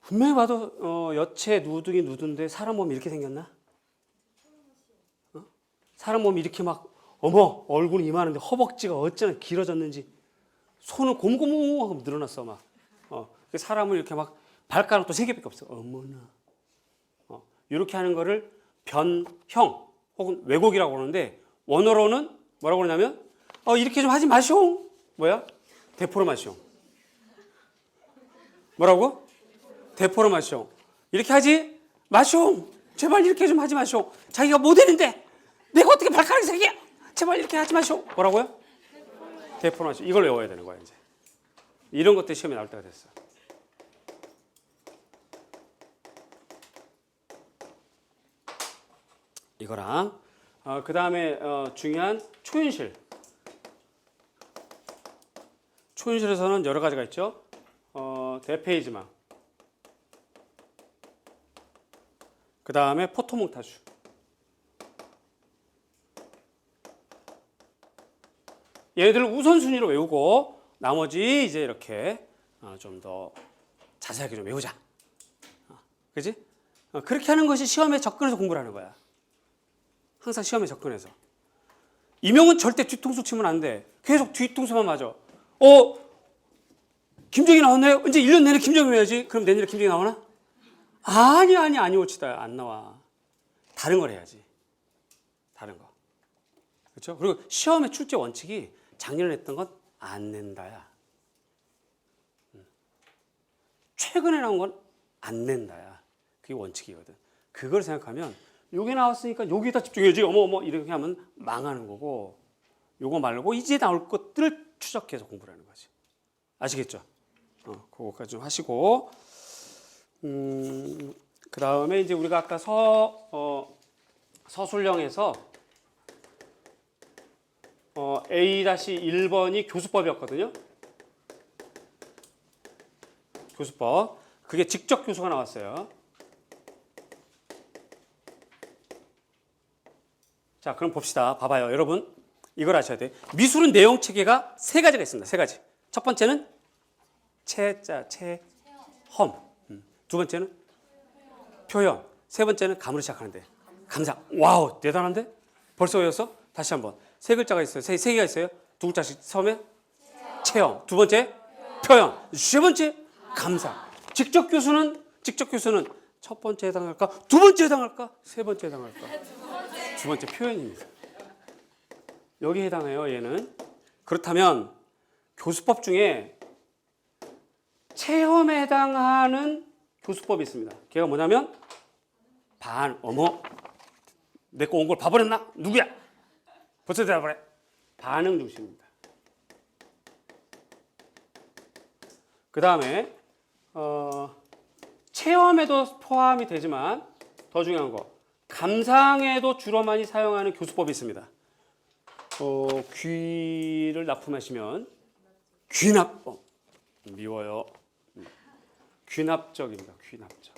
분명히 봐도 여체 누드긴 누드인데 사람 몸이 이렇게 생겼나? 사람 몸이 이렇게 막 어머 얼굴이 이만한데 허벅지가 어쩌나 길어졌는지 손은 고무고무하고 늘어났어 막. 사람을 이렇게 막 발가락도 3개밖에 없어. 어머나. 이렇게 하는 거를 변형 혹은 왜곡이라고 그러는데 원어로는 뭐라고 그러냐면 이렇게 좀 하지 마시오. 뭐야? 데포르마시오. 뭐라고? 데포르마시오. 이렇게 하지 마시오. 제발 이렇게 좀 하지 마시오. 자기가 모델인데 내가 어떻게 발가락이 3개야? 제발 이렇게 하지 마시오. 뭐라고요? 데포르마시오. 이걸 외워야 되는 거야 이제. 이런 것들 시험에 나올 때가 됐어. 이거랑 그 다음에 중요한 초인실. 초인실에서는 여러 가지가 있죠. 대페이지망. 그 다음에 포토몽타주. 얘네들을 우선순위로 외우고 나머지 이제 이렇게 좀 더 자세하게 좀 외우자. 그지? 그렇게 하는 것이 시험에 접근해서 공부를 하는 거야. 항상 시험에 접근해서. 임용은 절대 뒤통수 치면 안 돼. 계속 뒤통수만 맞아. 김정희 나왔나요? 이제 1년 내내 김정희 해야지. 그럼 내년에 김정희 나오나? 아니 오치다. 안 나와. 다른 걸 해야지. 다른 거. 그렇죠? 그리고 시험의 출제 원칙이 작년에 했던 건 안 낸다야. 최근에 나온 건 안 낸다야. 그게 원칙이거든. 그걸 생각하면 요게 나왔으니까 여기다 집중해야지. 어머 이렇게 하면 망하는 거고, 요거 말고 이제 나올 것들을 추적해서 공부를 하는 거지. 아시겠죠? 그거까지 좀 하시고, 그 다음에 이제 우리가 아까 서술형에서 A-1번이 교수법이었거든요. 교수법. 그게 직접 교수가 나왔어요. 자, 그럼 봅시다. 봐봐요. 여러분, 이걸 아셔야 돼. 미술은 내용 체계가 세 가지가 있습니다. 세 가지. 첫 번째는 체험. 두 번째는 표현. 세 번째는 감으로 시작하는데. 감상. 와우, 대단한데? 벌써 외웠어? 다시 한번. 세 글자가 있어요. 세 개가 있어요. 두 글자씩 처음에 체험. 두 번째 표현. 세 번째 감상. 직접 교수는 첫 번째 해당할까? 두 번째 해당할까? 세 번째 해당할까? 두 번째 표현입니다. 여기 해당해요. 얘는. 그렇다면 교수법 중에 체험에 해당하는 교수법이 있습니다. 걔가 뭐냐면 내 거 온 걸 봐버렸나? 누구야? 벌써 대답을 해. 반응 중심입니다. 그 다음에 체험에도 포함이 되지만 더 중요한 거 감상에도 주로 많이 사용하는 교수법이 있습니다. 귀를 납품하시면 귀납 미워요. 귀납적입니다. 귀납적.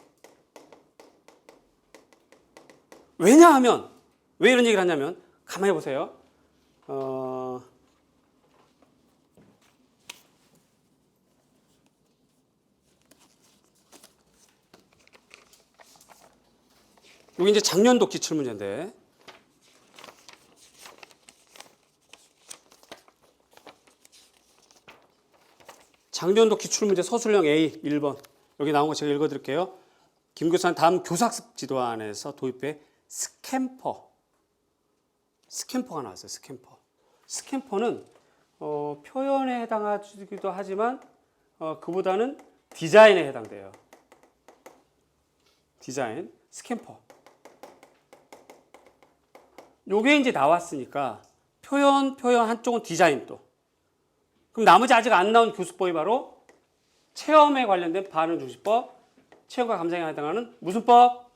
왜냐하면 왜 이런 얘기를 하냐면 가만히 보세요. 여기 이제 작년도 기출 문제인데 작년도 기출 문제 서술형 A 1번 여기 나온 거 제가 읽어드릴게요. 김 교수는 다음 교사학습 지도안에서 도입해 스캠퍼가 나왔어요. 스캠퍼는 표현에 해당하기도 하지만 그보다는 디자인에 해당돼요. 디자인, 스캠퍼. 요게 이제 나왔으니까 표현 한쪽은 디자인 또. 그럼 나머지 아직 안 나온 교수법이 바로 체험에 관련된 반응중심법, 체험과 감상에 해당하는 무슨 법?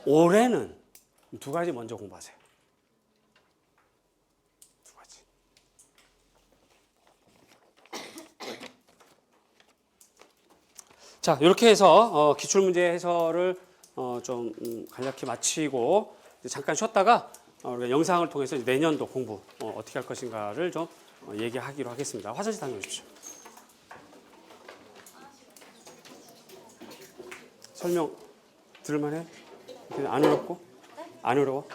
올해는 두 가지 먼저 공부하세요. 두 가지. 자, 이렇게 해서 기출문제 해설을 좀 간략히 마치고 잠깐 쉬었다가 우리가 영상을 통해서 내년도 공부 어떻게 할 것인가를 좀 얘기하기로 하겠습니다. 화장실 다녀오십시오. 설명 들을만해? 안 어렵고? 안 어려워?